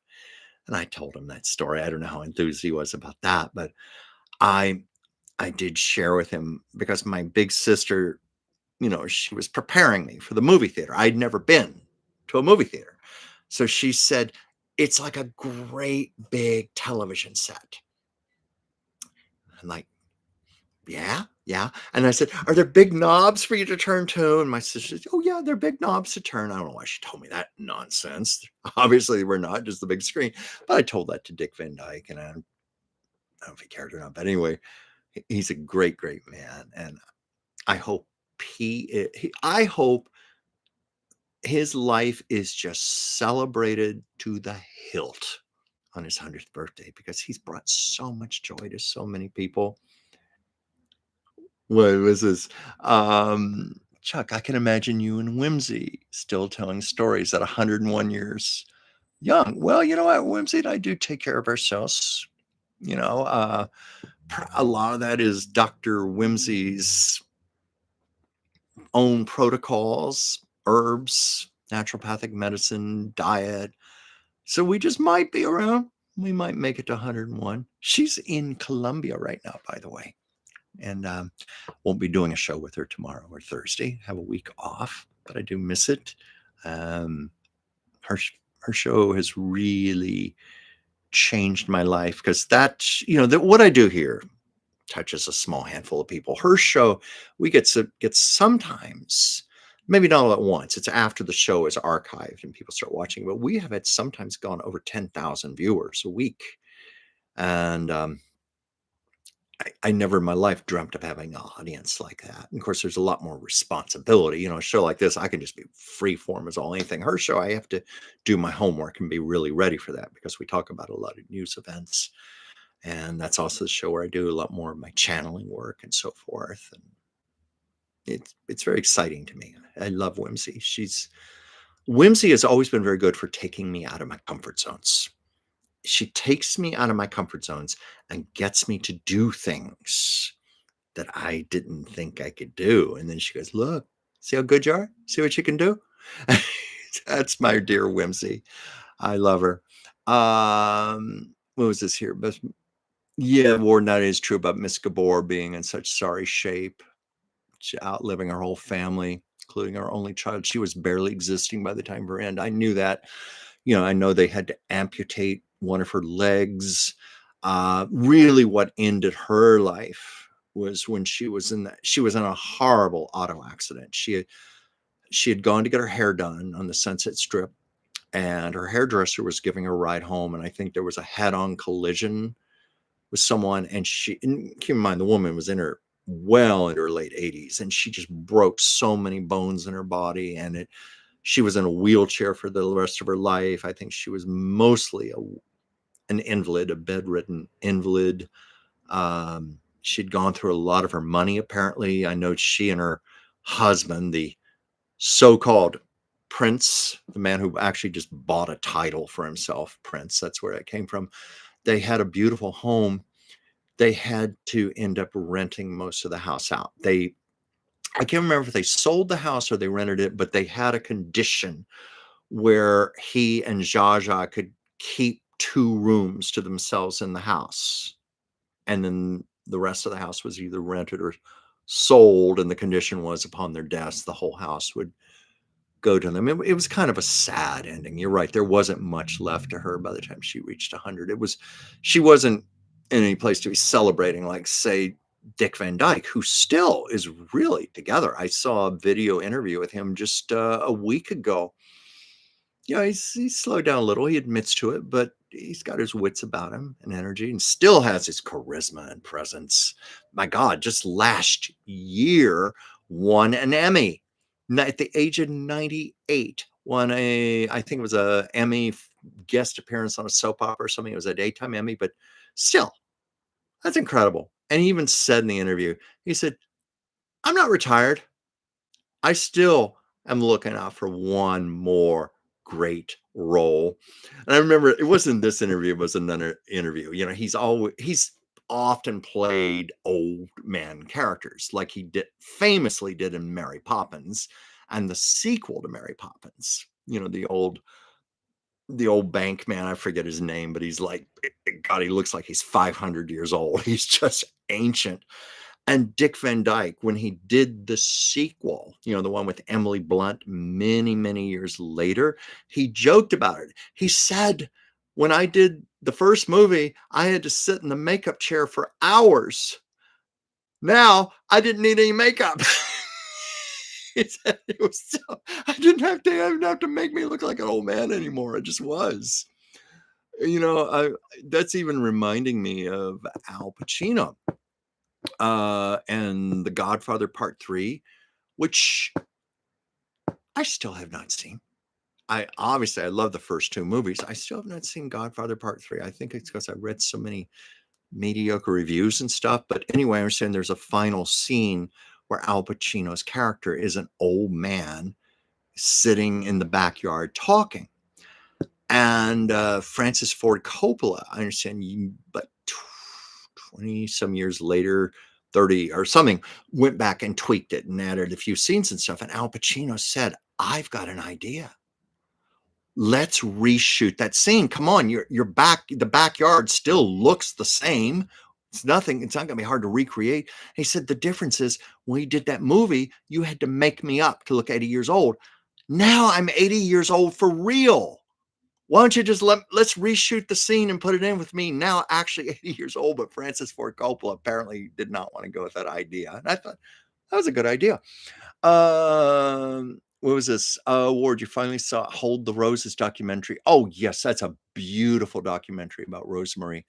And I told him that story. I don't know how enthused he was about that, but I I did share with him because my big sister, she was preparing me for the movie theater. I'd never been to a movie theater. So she said, it's like a great big television set. I'm like, yeah, yeah. And I said, are there big knobs for you to turn to? And my sister said, oh, yeah, they're big knobs to turn. I don't know why she told me that nonsense. Obviously, we're not just the big screen. But I told that to Dick Van Dyke, and I don't know if he cared or not. But anyway, he's a great, great man. And I hope I hope his life is just celebrated to the hilt on his 100th birthday because he's brought so much joy to so many people. What was this? Chuck, I can imagine you and Whimsy still telling stories at 101 years young. Well, you know what? Whimsy and I do take care of ourselves. You know, uh, a lot of that is Dr. Whimsy's own protocols, herbs, naturopathic medicine, diet. So we just might be around. We might make it to 101. She's in Colombia right now, by the way. And won't be doing a show with her tomorrow or Thursday. Have a week off, but I do miss it. Um, her her show has really changed my life because what I do here touches a small handful of people. Her show, we get sometimes, maybe not all at once. It's after the show is archived and people start watching, but we have had sometimes gone over 10,000 viewers a week. And I never in my life dreamt of having an audience like that. And of course, there's a lot more responsibility. A show like this, I can just be free form as all anything. Her show, I have to do my homework and be really ready for that because we talk about a lot of news events. And that's also the show where I do a lot more of my channeling work and so forth. And it's very exciting to me. I love Whimsy. Whimsy has always been very good for taking me out of my comfort zones. She takes me out of my comfort zones and gets me to do things that I didn't think I could do. And then she goes, look, see how good you are? See what you can do? That's my dear Whimsy. I love her. What was this here? Yeah, Warden, that is true about Miss Gabor being in such sorry shape. She outliving her whole family, including our only child. She was barely existing by the time of her end. I knew that. I know they had to amputate one of her legs. Really, what ended her life was when she was in a horrible auto accident. She had gone to get her hair done on the Sunset Strip, and her hairdresser was giving her a ride home. And I think there was a head-on collision with someone. And keep in mind, the woman was well into her late 80s, and she just broke so many bones in her body. And she was in a wheelchair for the rest of her life. I think she was mostly an invalid, a bedridden invalid. She'd gone through a lot of her money, apparently. I know she and her husband, the so-called prince, the man who actually just bought a title for himself, Prince, that's where that came from. They had a beautiful home. They had to end up renting most of the house out. I can't remember if they sold the house or they rented it, but they had a condition where he and Jaja could keep 2 rooms to themselves in the house. And then the rest of the house was either rented or sold. And the condition was upon their deaths, the whole house would go to them. It was kind of a sad ending. You're right. There wasn't much left to her by the time she reached 100. She wasn't in any place to be celebrating, like, say, Dick Van Dyke, who still is really together. I saw a video interview with him just a week ago. Yeah, he's slowed down a little. He admits to it, but he's got his wits about him and energy, and still has his charisma and presence. My God, just last year won an Emmy at the age of 98. Won I think it was a Emmy guest appearance on a soap opera or something. It was a daytime Emmy, but still, that's incredible. And he even said in the interview, he said, "I'm not retired. I still am looking out for one more great role." And I remember it wasn't this interview, it was another interview. He's often played old man characters like he famously did in Mary Poppins and the sequel to Mary Poppins. The old bank man, I forget his name, but he's like, God, he looks like he's 500 years old. He's just ancient. And Dick Van Dyke, when he did the sequel, the one with Emily Blunt many, many years later, he joked about it. He said, "When I did the first movie, I had to sit in the makeup chair for hours. Now I didn't need any makeup." He said it was I didn't have to make me look like an old man anymore. I just was. That's even reminding me of Al Pacino and The Godfather Part 3, which I still have not seen. I love the first two movies. I still have not seen Godfather Part 3. I think it's because I read so many mediocre reviews and stuff. But anyway, I understand there's a final scene where Al Pacino's character is an old man sitting in the backyard talking. And Francis Ford Coppola, I understand, but 20 some years later, 30 or something, went back and tweaked it and added a few scenes and stuff. And Al Pacino said, "I've got an idea. Let's reshoot that scene. Come on, the backyard still looks the same. It's not going to be hard to recreate." He said, "The difference is when we did that movie, you had to make me up to look 80 years old. Now I'm 80 years old for real. Why don't you just let's reshoot the scene and put it in with me now actually 80 years old." But Francis Ford Coppola apparently did not want to go with that idea. And I thought that was a good idea. What was this award you finally saw? Hold the Roses documentary. Oh, yes, that's a beautiful documentary about Rosemary.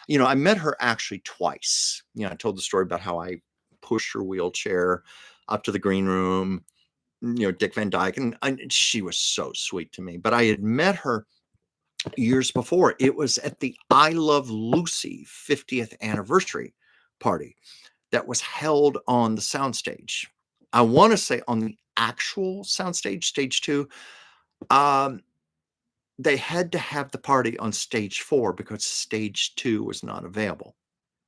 I met her actually twice. I told the story about how I pushed her wheelchair up to the green room, Dick Van Dyke, and she was so sweet to me. But I had met her years before. It was at the I Love Lucy 50th anniversary party that was held on the soundstage. I want to say on the actual soundstage, stage 2. They had to have the party on stage 4 because stage 2 was not available.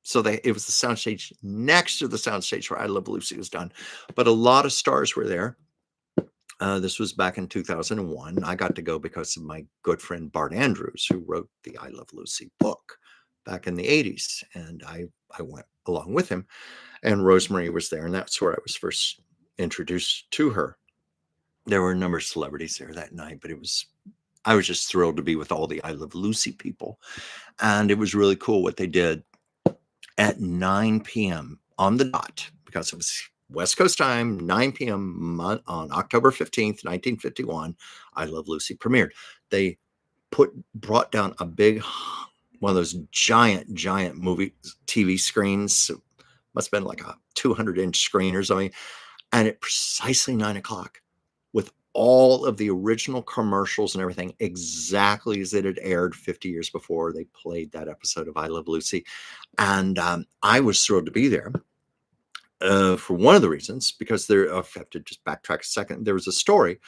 So it was the soundstage next to the soundstage where I Love Lucy was done. But a lot of stars were there. This was back in 2001. I got to go because of my good friend Bart Andrews, who wrote the I Love Lucy book back in the 80s. And I went along with him. And Rosemary was there. And that's where I was first introduced to her. There were a number of celebrities there that night, but I was just thrilled to be with all the I Love Lucy people. And it was really cool what they did at 9 p.m. on the dot, because it was West Coast time, 9 p.m. on October 15th, 1951, I Love Lucy premiered. They brought down a big, one of those giant movie TV screens. Must have been like a 200-inch screen or something. And at precisely 9 o'clock, with all of the original commercials and everything exactly as it had aired 50 years before, they played that episode of I Love Lucy. And I was thrilled to be there for one of the reasons, because I have to just backtrack a second. There was a story.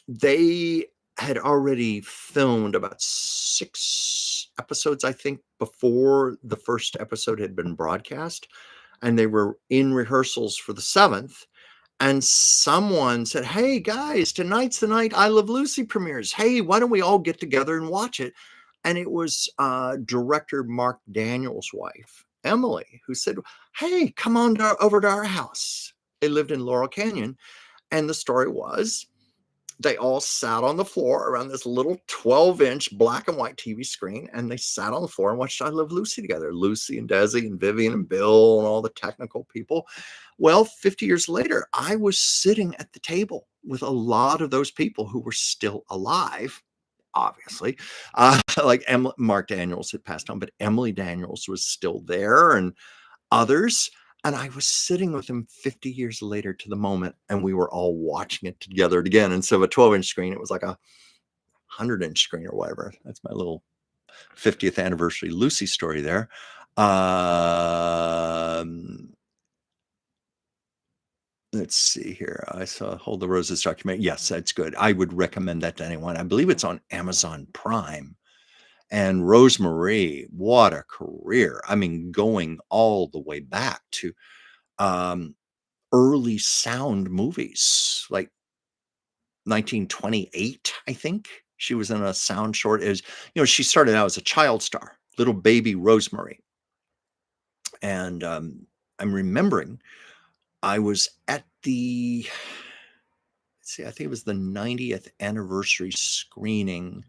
They had already filmed about 6 episodes, I think, before the first episode had been broadcast. And they were in rehearsals for the 7th. And someone said, "Hey, guys, tonight's the night I Love Lucy premieres. Hey, why don't we all get together and watch it?" And it was director Mark Daniels' wife, Emily, who said, "Hey, come on over to our house." They lived in Laurel Canyon. And the story was They all sat on the floor around this little 12-inch black and white TV screen, and they sat on the floor and watched I Love Lucy together. Lucy and Desi and Vivian and Bill and all the technical people. Well, 50 years later, I was sitting at the table with a lot of those people who were still alive, obviously. Like Mark Daniels had passed on, but Emily Daniels was still there and others. And I was sitting with him 50 years later to the moment, and we were all watching it together again. Instead of a 12-inch screen, it was like a 100-inch screen or whatever. That's my little 50th anniversary Lucy story there. Let's see here. I saw Hold the Roses documentary. Yes, that's good. I would recommend that to anyone. I believe it's on Amazon Prime. And Rosemary, what a career. I mean, going all the way back to um, early sound movies, like 1928, I think. She was in a sound short. She started out as a child star, little baby Rosemary. And I'm remembering I was at I think it was the 90th anniversary screening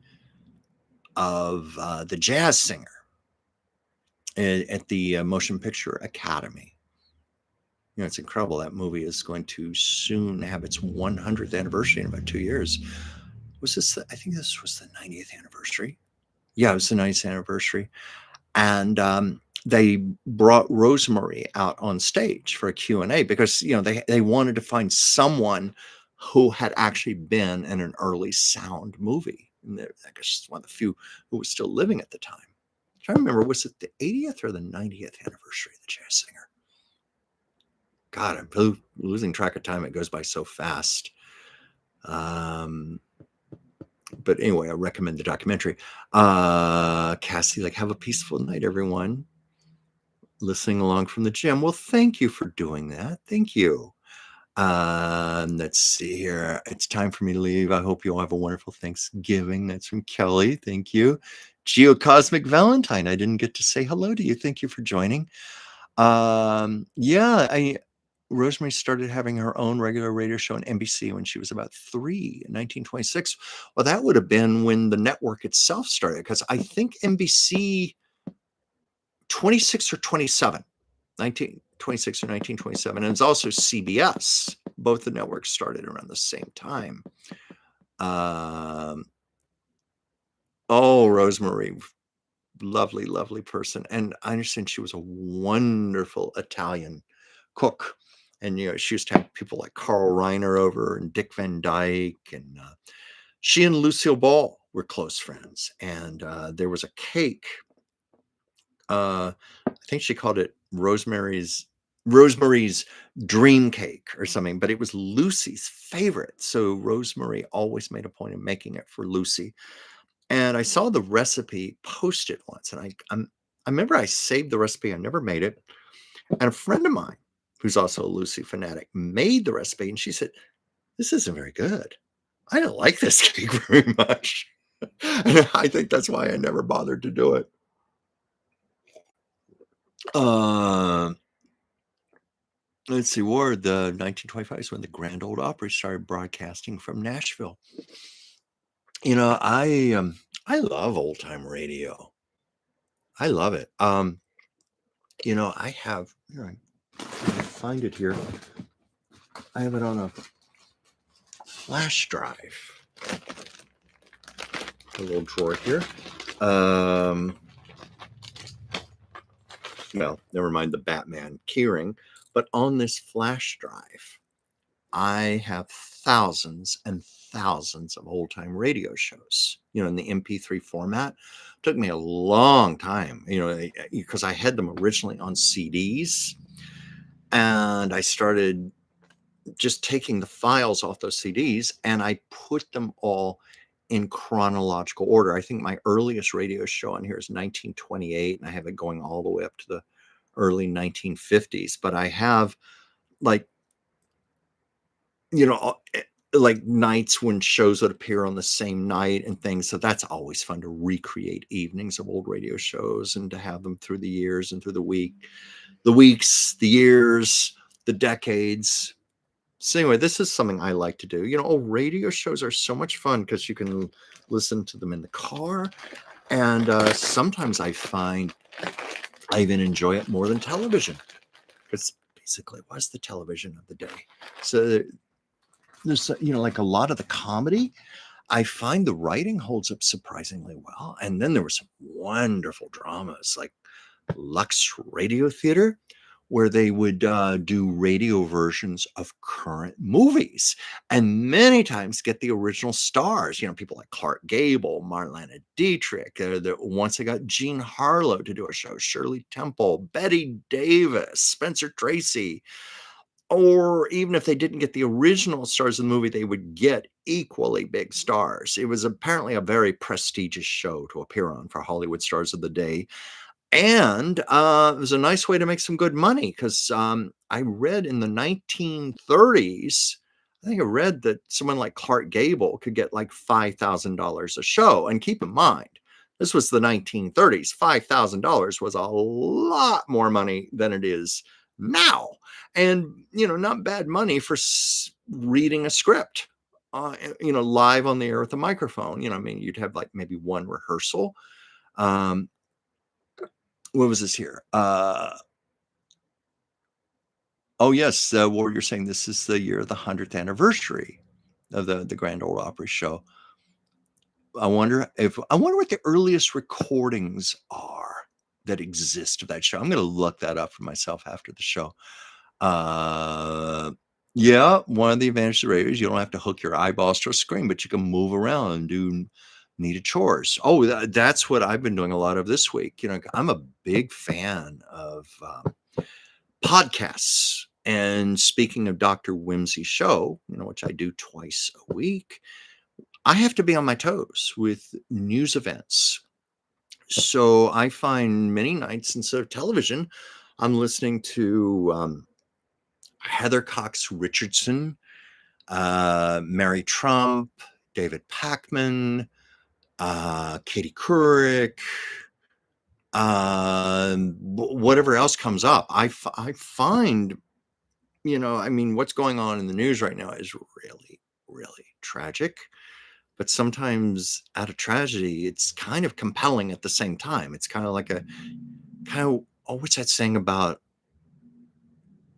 of The Jazz Singer at the Motion Picture Academy. It's incredible. That movie is going to soon have its 100th anniversary in about 2 years. I think this was the 90th anniversary. Yeah, it was the 90th anniversary. And they brought Rosemary out on stage for a Q&A because, they wanted to find someone who had actually been in an early sound movie. And I guess one of the few who was still living at the time. I'm trying to remember, was it the 80th or the 90th anniversary of The Jazz Singer? God, I'm losing track of time. It goes by so fast. But anyway, I recommend the documentary. Cassie, have a peaceful night, everyone. Listening along from the gym. Well, thank you for doing that. Thank you. Let's see here. It's time for me to leave. I hope you all have a wonderful Thanksgiving. That's from Kelly. Thank you. Geocosmic Valentine. I didn't get to say hello to you. Thank you for joining. Rosemary started having her own regular radio show on NBC when she was about 3 in 1926. Well, that would have been when the network itself started, because I think NBC 26 or 27, 1926 or 1927, and it's also CBS. Both the networks started around the same time. Rosemary, lovely, lovely person. And I understand she was a wonderful Italian cook. And, she used to have people like Carl Reiner over and Dick Van Dyke. And she and Lucille Ball were close friends. And there was a cake. I think she called it Rosemary's dream cake or something, but it was Lucy's favorite. So Rosemary always made a point of making it for Lucy. And I saw the recipe posted once, and I remember I saved the recipe. I never made it. And a friend of mine, who's also a Lucy fanatic, made the recipe, and she said, "This isn't very good. I don't like this cake very much." And I think that's why I never bothered to do it. Let's see, Ward, the 1925 is when the Grand Ole Opry started broadcasting from Nashville. I love old time radio. I love it. I have, I find it here. I have it on a flash drive. A little drawer here. Well, never mind the Batman keyring, but on this flash drive, I have thousands and thousands of old time radio shows, in the MP3 format. It took me a long time, because I had them originally on CDs, and I started just taking the files off those CDs and I put them all in chronological order. I think my earliest radio show on here is 1928, and I have it going all the way up to the early 1950s. But I have like nights when shows would appear on the same night and things. So that's always fun to recreate evenings of old radio shows and to have them through the years and through the weeks, the years, the decades. So anyway, this is something I like to do. Radio shows are so much fun because you can listen to them in the car, and sometimes I find I even enjoy it more than television because basically it was the television of the day. So there's like a lot of the comedy. I find the writing holds up surprisingly well, and then there were some wonderful dramas like Lux Radio Theater, where they would do radio versions of current movies and many times get the original stars, people like Clark Gable, Marlena Dietrich. Once they got Jean Harlow to do a show, Shirley Temple, Betty Davis, Spencer Tracy. Or even if they didn't get the original stars of the movie, they would get equally big stars. It was apparently a very prestigious show to appear on for Hollywood stars of the day. And it was a nice way to make some good money because I read in the 1930s, I think I read that someone like Clark Gable could get like $5,000 a show. And keep in mind, this was the 1930s. $5,000 was a lot more money than it is now. And, not bad money for reading a script, live on the air with a microphone. I mean, you'd have like maybe one rehearsal. What was this here? Oh yes, what you're saying. This is the year of the 100th anniversary of the Grand Ole Opry show. I wonder what the earliest recordings are that exist of that show. I'm going to look that up for myself after the show. Yeah, one of the advantages of radio is you don't have to hook your eyeballs to a screen, but you can move around and do needed chores. Oh, that's what I've been doing a lot of this week. I'm a big fan of podcasts. And speaking of Dr. Whimsy's show, which I do twice a week, I have to be on my toes with news events. So I find many nights instead of television, I'm listening to Heather Cox Richardson, Mary Trump, David Pakman, Katie Couric, whatever else comes up. I find, what's going on in the news right now is really, really tragic. But sometimes out of tragedy, it's kind of compelling at the same time. It's kind of like what's that saying about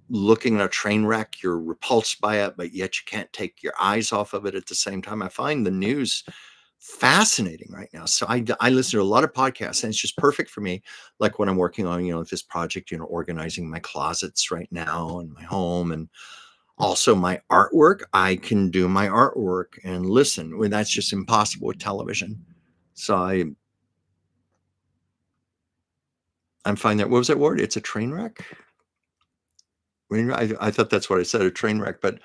looking at a train wreck? You're repulsed by it, but yet you can't take your eyes off of it at the same time. I find the news fascinating right now. So I listen to a lot of podcasts, and it's just perfect for me. Like when I'm working on, this project, organizing my closets right now in my home, and also my artwork. I can do my artwork and listen. Well, that's just impossible with television. So I'm finding that, what was that word? It's a train wreck. I thought that's what I said, a train wreck, but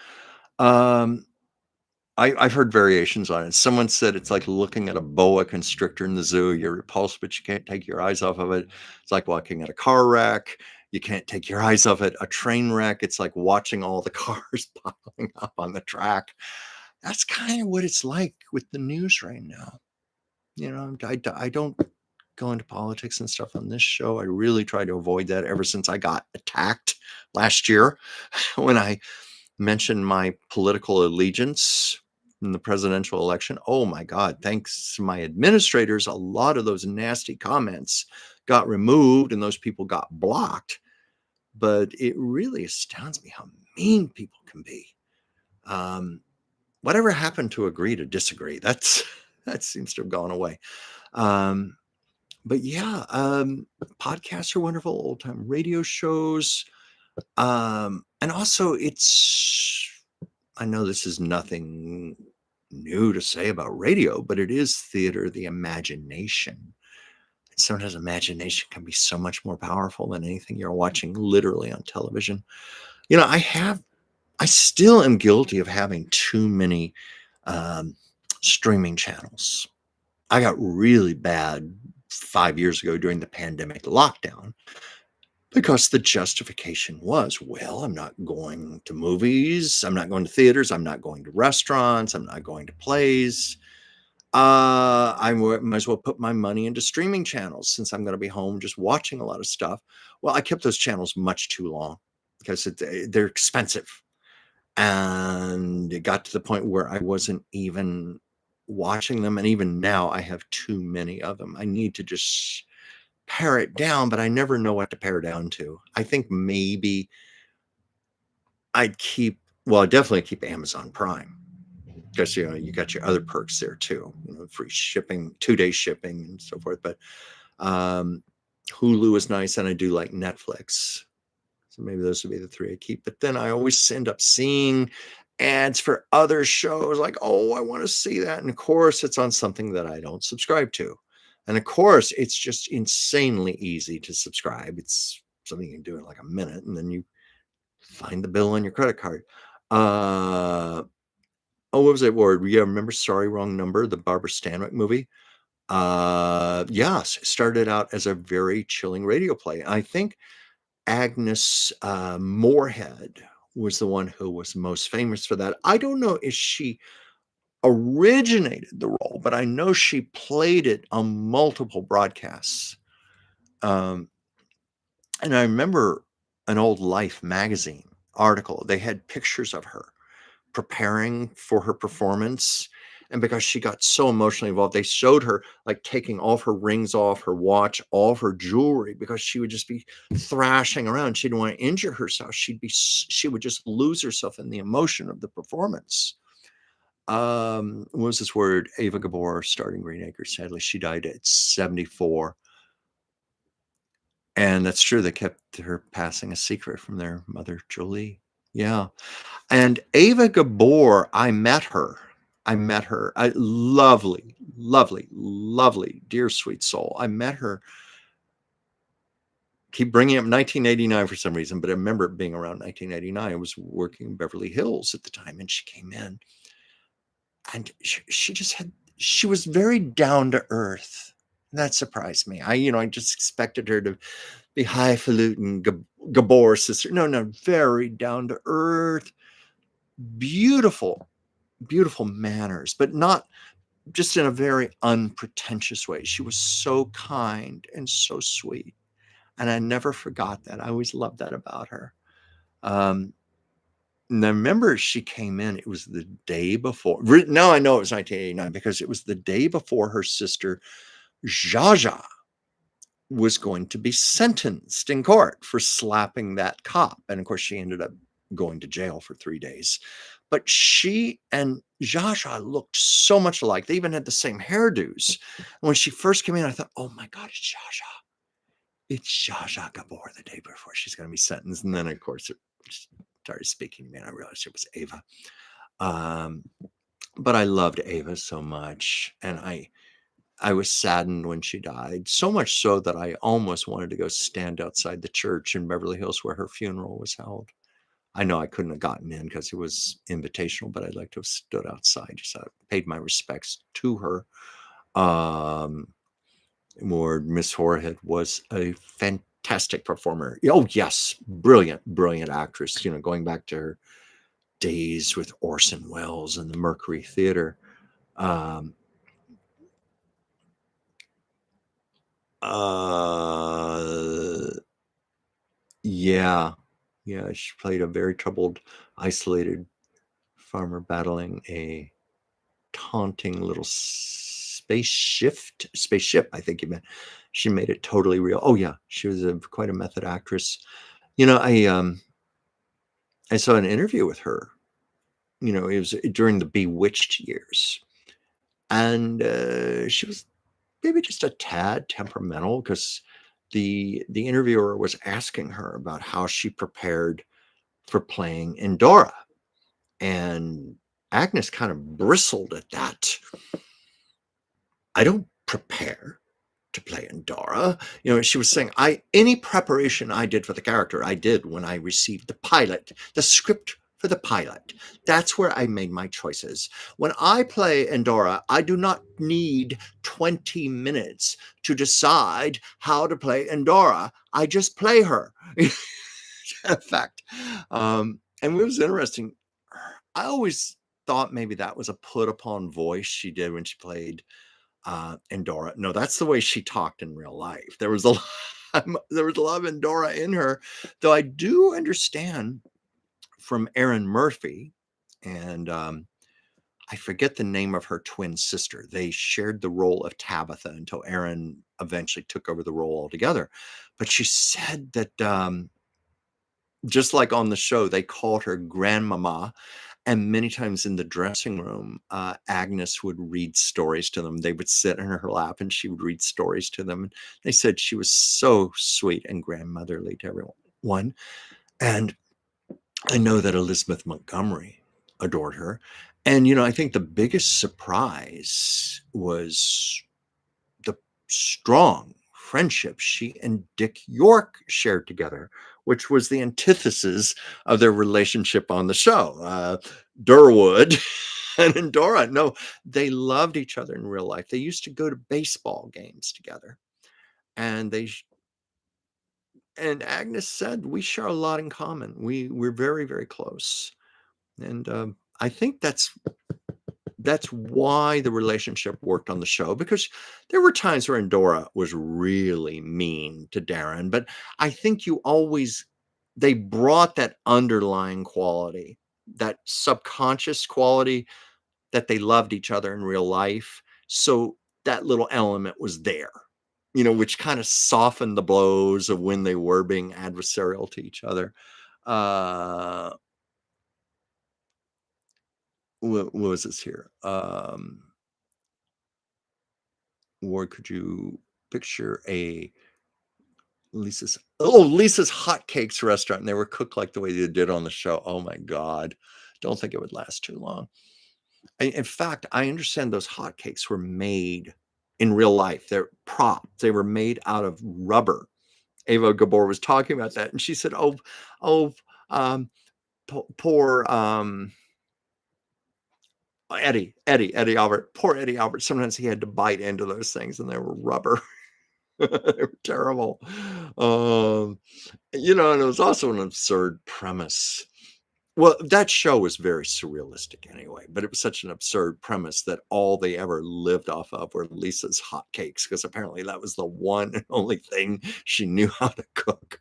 I've heard variations on it. Someone said it's like looking at a boa constrictor in the zoo. You're repulsed, but you can't take your eyes off of it. It's like walking at a car wreck. You can't take your eyes off it. A train wreck, it's like watching all the cars piling up on the track. That's kind of what it's like with the news right now. I don't go into politics and stuff on this show. I really try to avoid that ever since I got attacked last year when I mentioned my political allegiance in the presidential election. Oh my God, thanks to my administrators, a lot of those nasty comments got removed and those people got blocked. But it really astounds me how mean people can be. Whatever happened to agree to disagree? That seems to have gone away. But yeah, podcasts are wonderful, old time radio shows. And also I know this is nothing new to say about radio, but it is theater of the imagination. And sometimes imagination can be so much more powerful than anything you're watching literally on television. I still am guilty of having too many streaming channels. I got really bad 5 years ago during the pandemic lockdown because the justification was, well, I'm not going to movies, I'm not going to theaters, I'm not going to restaurants, I'm not going to plays. I might as well put my money into streaming channels since I'm going to be home just watching a lot of stuff. Well, I kept those channels much too long because they're expensive. And it got to the point where I wasn't even watching them. And even now, I have too many of them. I need to just pare it down, but I never know what to pare down to. I think maybe I'd keep, well, I definitely keep Amazon Prime because you got your other perks there too, free shipping, 2 day shipping and so forth. But um, Hulu is nice, and I do like Netflix. So maybe those would be the three I keep. But then I always end up seeing ads for other shows like, oh, I want to see that. And of course, it's on something that I don't subscribe to. And of course, it's just insanely easy to subscribe. It's something you can do in like a minute, and then you find the bill on your credit card. Oh, what was that word? Yeah, remember Sorry, Wrong Number, the Barbara Stanwyck movie? Yes, it started out as a very chilling radio play. I think Agnes Moorehead was the one who was most famous for that. I don't know if she originated the role, but I know she played it on multiple broadcasts. And I remember an old Life magazine article. They had pictures of her preparing for her performance. And because she got so emotionally involved, they showed her like taking all of her rings off, her watch, all of her jewelry, because she would just be thrashing around. She didn't want to injure herself. She would just lose herself in the emotion of the performance. What was this word? Ava Gabor, starting Green Acres. Sadly, she died at 74. And that's true. They kept her passing a secret from their mother, Jolie. Yeah. And Ava Gabor, I met her. Lovely, lovely, lovely, dear sweet soul. I met her. Keep bringing up 1989 for some reason, but I remember it being around 1989. I was working in Beverly Hills at the time, and she came in, and she was very down to earth. That surprised me. I just expected her to be highfalutin, Gabor sister. No, very down to earth, beautiful, beautiful manners, but not just in a very unpretentious way. She was so kind and so sweet. And I never forgot that. I always loved that about her. And I remember she came in, it was the day before. Now I know it was 1989 because it was the day before her sister, Jaja, was going to be sentenced in court for slapping that cop. And of course, she ended up going to jail for 3 days. But she and Jaja looked so much alike. They even had the same hairdos. And when she first came in, I thought, oh my God, it's Jaja. It's Jaja Gabor the day before she's going to be sentenced. And then, of course, it started speaking to me, and I realized it was Ava. But I loved Ava so much. And I was saddened when she died, so much so that I almost wanted to go stand outside the church in Beverly Hills where her funeral was held. I know I couldn't have gotten in because it was invitational, but I'd like to have stood outside, just paid my respects to her. Miss Horhead was a fantastic performer. Oh, yes, brilliant, brilliant actress, going back to her days with Orson Welles and the Mercury Theater. Yeah, she played a very troubled, isolated farmer battling a taunting little spaceship, I think you meant. She made it totally real. Oh yeah, she was quite a method actress. I saw an interview with her. It was during the Bewitched years, and she was maybe just a tad temperamental because the interviewer was asking her about how she prepared for playing Endora, and Agnes kind of bristled at that. I don't prepare to play Endora. She was saying, any preparation I did for the character, I did when I received the script for the pilot. That's where I made my choices. When I play Endora, I do not need 20 minutes to decide how to play Endora. I just play her. In fact, and it was interesting. I always thought maybe that was a put upon voice she did when she played Endora. No, that's the way she talked in real life. There was a lot of Endora in her, though I do understand from Erin Murphy, and I forget the name of her twin sister. They shared the role of Tabitha until Erin eventually took over the role altogether. But she said that just like on the show, they called her Grandmama. And many times in the dressing room, Agnes would read stories to them. They would sit in her lap and she would read stories to them. They said she was so sweet and grandmotherly to everyone. And I know that Elizabeth Montgomery adored her. And, I think the biggest surprise was the strong friendship she and Dick York shared together, which was the antithesis of their relationship on the show. Durwood and Endora, no, they loved each other in real life. They used to go to baseball games together. And and Agnes said, we share a lot in common. We're very, very close. And I think that's why the relationship worked on the show, because there were times where Endora was really mean to Darren, but I think they brought that underlying quality, that subconscious quality that they loved each other in real life. So that little element was there, which kind of softened the blows of when they were being adversarial to each other. Uh, what was this here? Or could you picture Lisa's Hotcakes restaurant, and they were cooked like the way they did on the show. Oh my God. Don't think it would last too long. In fact, I understand those hotcakes were made in real life. They're props. They were made out of rubber. Ava Gabor was talking about that, and she said, um, poor Eddie Albert, poor Eddie Albert. Sometimes he had to bite into those things, and they were rubber. They were terrible. And it was also an absurd premise. Well, that show was very surrealistic anyway, but it was such an absurd premise that all they ever lived off of were Lisa's hotcakes, because apparently that was the one and only thing she knew how to cook.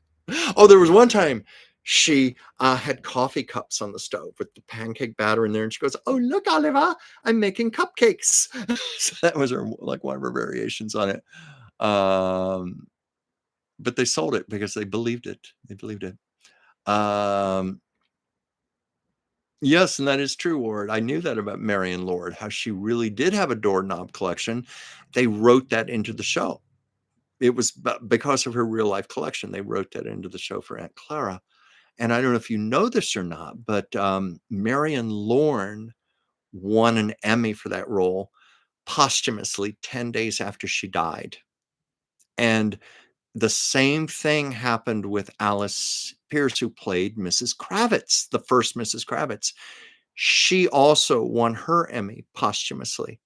Oh, there was one time she had coffee cups on the stove with the pancake batter in there, and she goes, "Oh, look, Oliver, I'm making cupcakes." So that was one of her variations on it. But they sold it because they believed it. They believed it. Yes, and that is true, Ward. I knew that about Marion Lord, how she really did have a doorknob collection. They wrote that into the show. It was because of her real life collection. They wrote that into the show for Aunt Clara. And I don't know if you know this or not, but Marion Lorne won an Emmy for that role posthumously 10 days after she died. And the same thing happened with Alice Pierce, who played Mrs. Kravitz, the first Mrs. Kravitz. She also won her Emmy posthumously,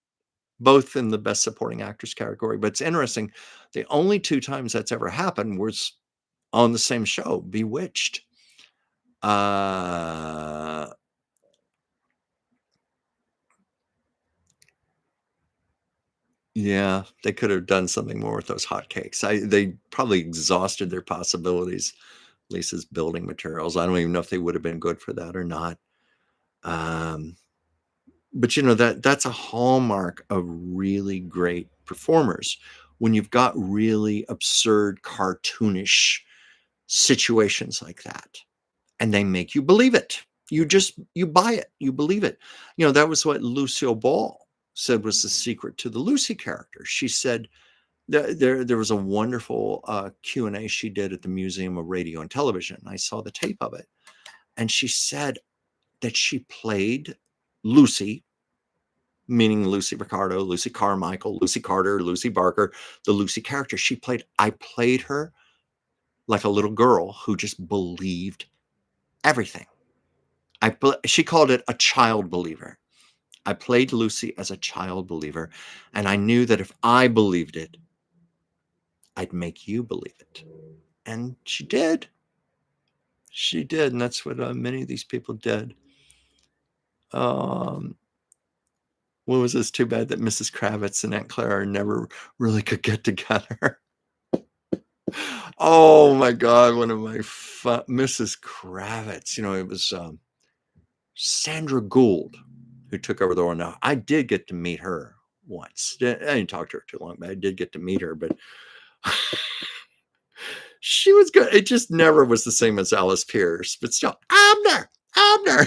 both in the Best Supporting Actress category. But it's interesting, the only two times that's ever happened was on the same show, Bewitched. Yeah, they could have done something more with those hotcakes. They probably exhausted their possibilities. Lisa's building materials. I don't even know if they would have been good for that or not. But that's a hallmark of really great performers, when you've got really absurd, cartoonish situations like that, and they make you believe it. You buy it, you believe it. That was what Lucille Ball said was the secret to the Lucy character. She said there was a wonderful Q&A she did at the Museum of Radio and Television. I saw the tape of it, and she said that she played Lucy, meaning Lucy Ricardo, Lucy Carmichael, Lucy Carter, Lucy Barker, the Lucy character. I played her like a little girl who just believed everything. She called it a child believer. I played Lucy as a child believer, and I knew that if I believed it, I'd make you believe it. And she did. She did, and that's what many of these people did. What was this? Too bad that Mrs. Kravitz and Aunt Clara never really could get together. Oh my God, one of my Mrs. Kravitz. It was Sandra Gould, who took over the role now. I did get to meet her once. I didn't talk to her too long, but I did get to meet her. But she was good. It just never was the same as Alice Pierce, but still, Abner, Abner.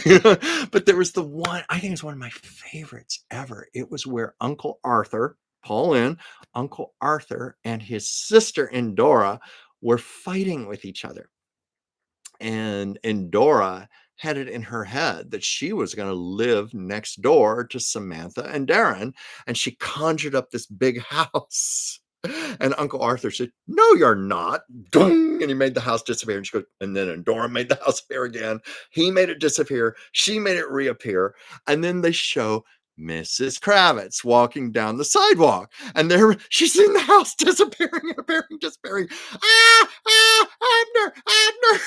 But there was the one, I think it's one of my favorites ever. It was where Uncle Arthur, Paul Lynde, Uncle Arthur, and his sister Endora were fighting with each other. And Endora had it in her head that she was going to live next door to Samantha and Darren. And she conjured up this big house. And Uncle Arthur said, "No, you're not." Dung! And he made the house disappear. And she goes, and then Endora made the house appear again. He made it disappear. She made it reappear. And then they show Mrs. Kravitz walking down the sidewalk. And there she's seen the house disappearing and appearing, disappearing. Abner, Abner.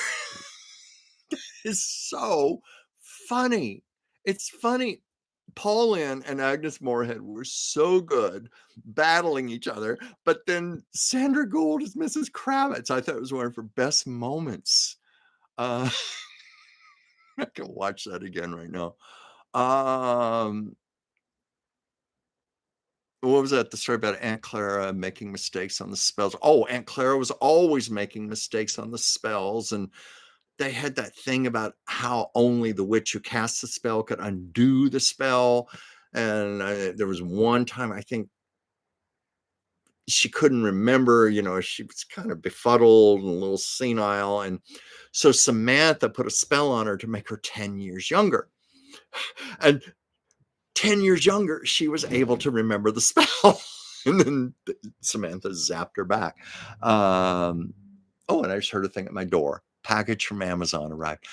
It's so funny. It's funny. Paul Lynde and Agnes Moorehead were so good battling each other, but then Sandra Gould is Mrs. Kravitz. I thought it was one of her best moments. I can watch that again right now. What was that? The story about Aunt Clara making mistakes on the spells. Oh, Aunt Clara was always making mistakes on the spells, and they had that thing about how only the witch who cast the spell could undo the spell. And there was one time, I think she couldn't remember, she was kind of befuddled and a little senile. And so Samantha put a spell on her to make her 10 years younger. And 10 years younger, she was able to remember the spell. And then Samantha zapped her back. Oh, and I just heard a thing at my door. Package from Amazon arrived.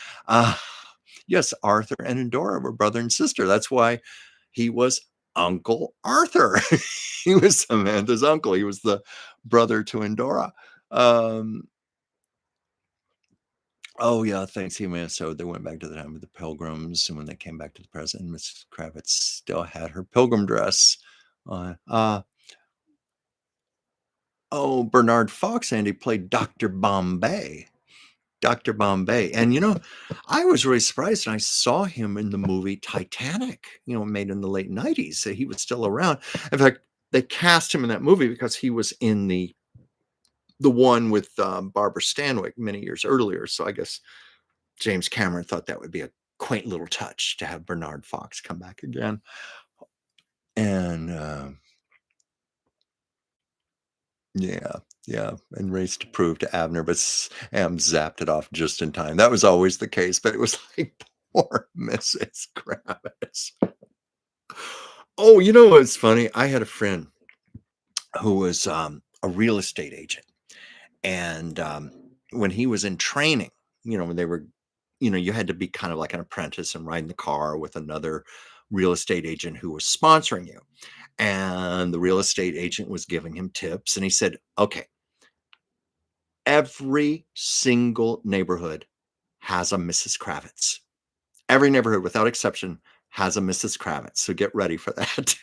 Yes, Arthur and Endora were brother and sister. That's why he was Uncle Arthur. He was Samantha's uncle. He was the brother to Endora. Oh, yeah, Thanksgiving. So they went back to the time of the Pilgrims. And when they came back to the present, Miss Kravitz still had her pilgrim dress on. Bernard Fox, Andy, played Dr. Bombay. Dr. Bombay. And, I was really surprised. And I saw him in the movie Titanic, made in the late 90s. So he was still around. In fact, they cast him in that movie because he was in the one with Barbara Stanwyck many years earlier. So I guess James Cameron thought that would be a quaint little touch to have Bernard Fox come back again. And yeah, and race to prove to Abner, but Sam zapped it off just in time. That was always the case, but it was like poor Mrs. Kravitz. Oh, what's funny? I had a friend who was a real estate agent, and when he was in training, when they were, you had to be kind of like an apprentice and ride in the car with another real estate agent who was sponsoring you. And the real estate agent was giving him tips, and he said, "Okay, every single neighborhood has a Mrs. Kravitz. Every neighborhood, without exception, has a Mrs. Kravitz. So get ready for that."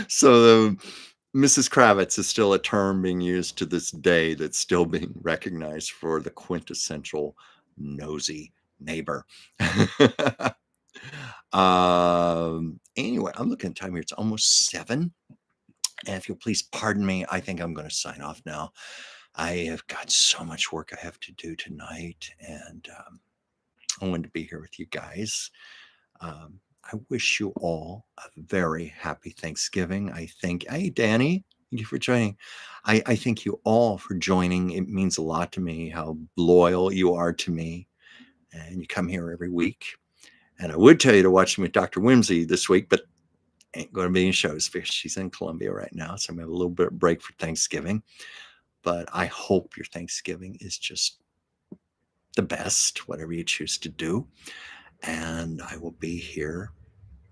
So Mrs. Kravitz is still a term being used to this day that's still being recognized for the quintessential nosy neighbor. Anyway, I'm looking at time here. It's almost 7. And if you'll please pardon me, I think I'm going to sign off now. I have got so much work I have to do tonight, and I wanted to be here with you guys. I wish you all a very happy Thanksgiving. Hey, Danny, thank you for joining. I thank you all for joining. It means a lot to me how loyal you are to me, and you come here every week. And I would tell you to watch me with Dr. Whimsy this week, but ain't going to be any shows because she's in Columbia right now. So I'm going to have a little bit of break for Thanksgiving. But I hope your Thanksgiving is just the best, whatever you choose to do. And I will be here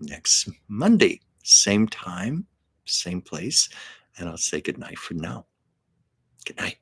next Monday, same time, same place. And I'll say goodnight for now. Good night.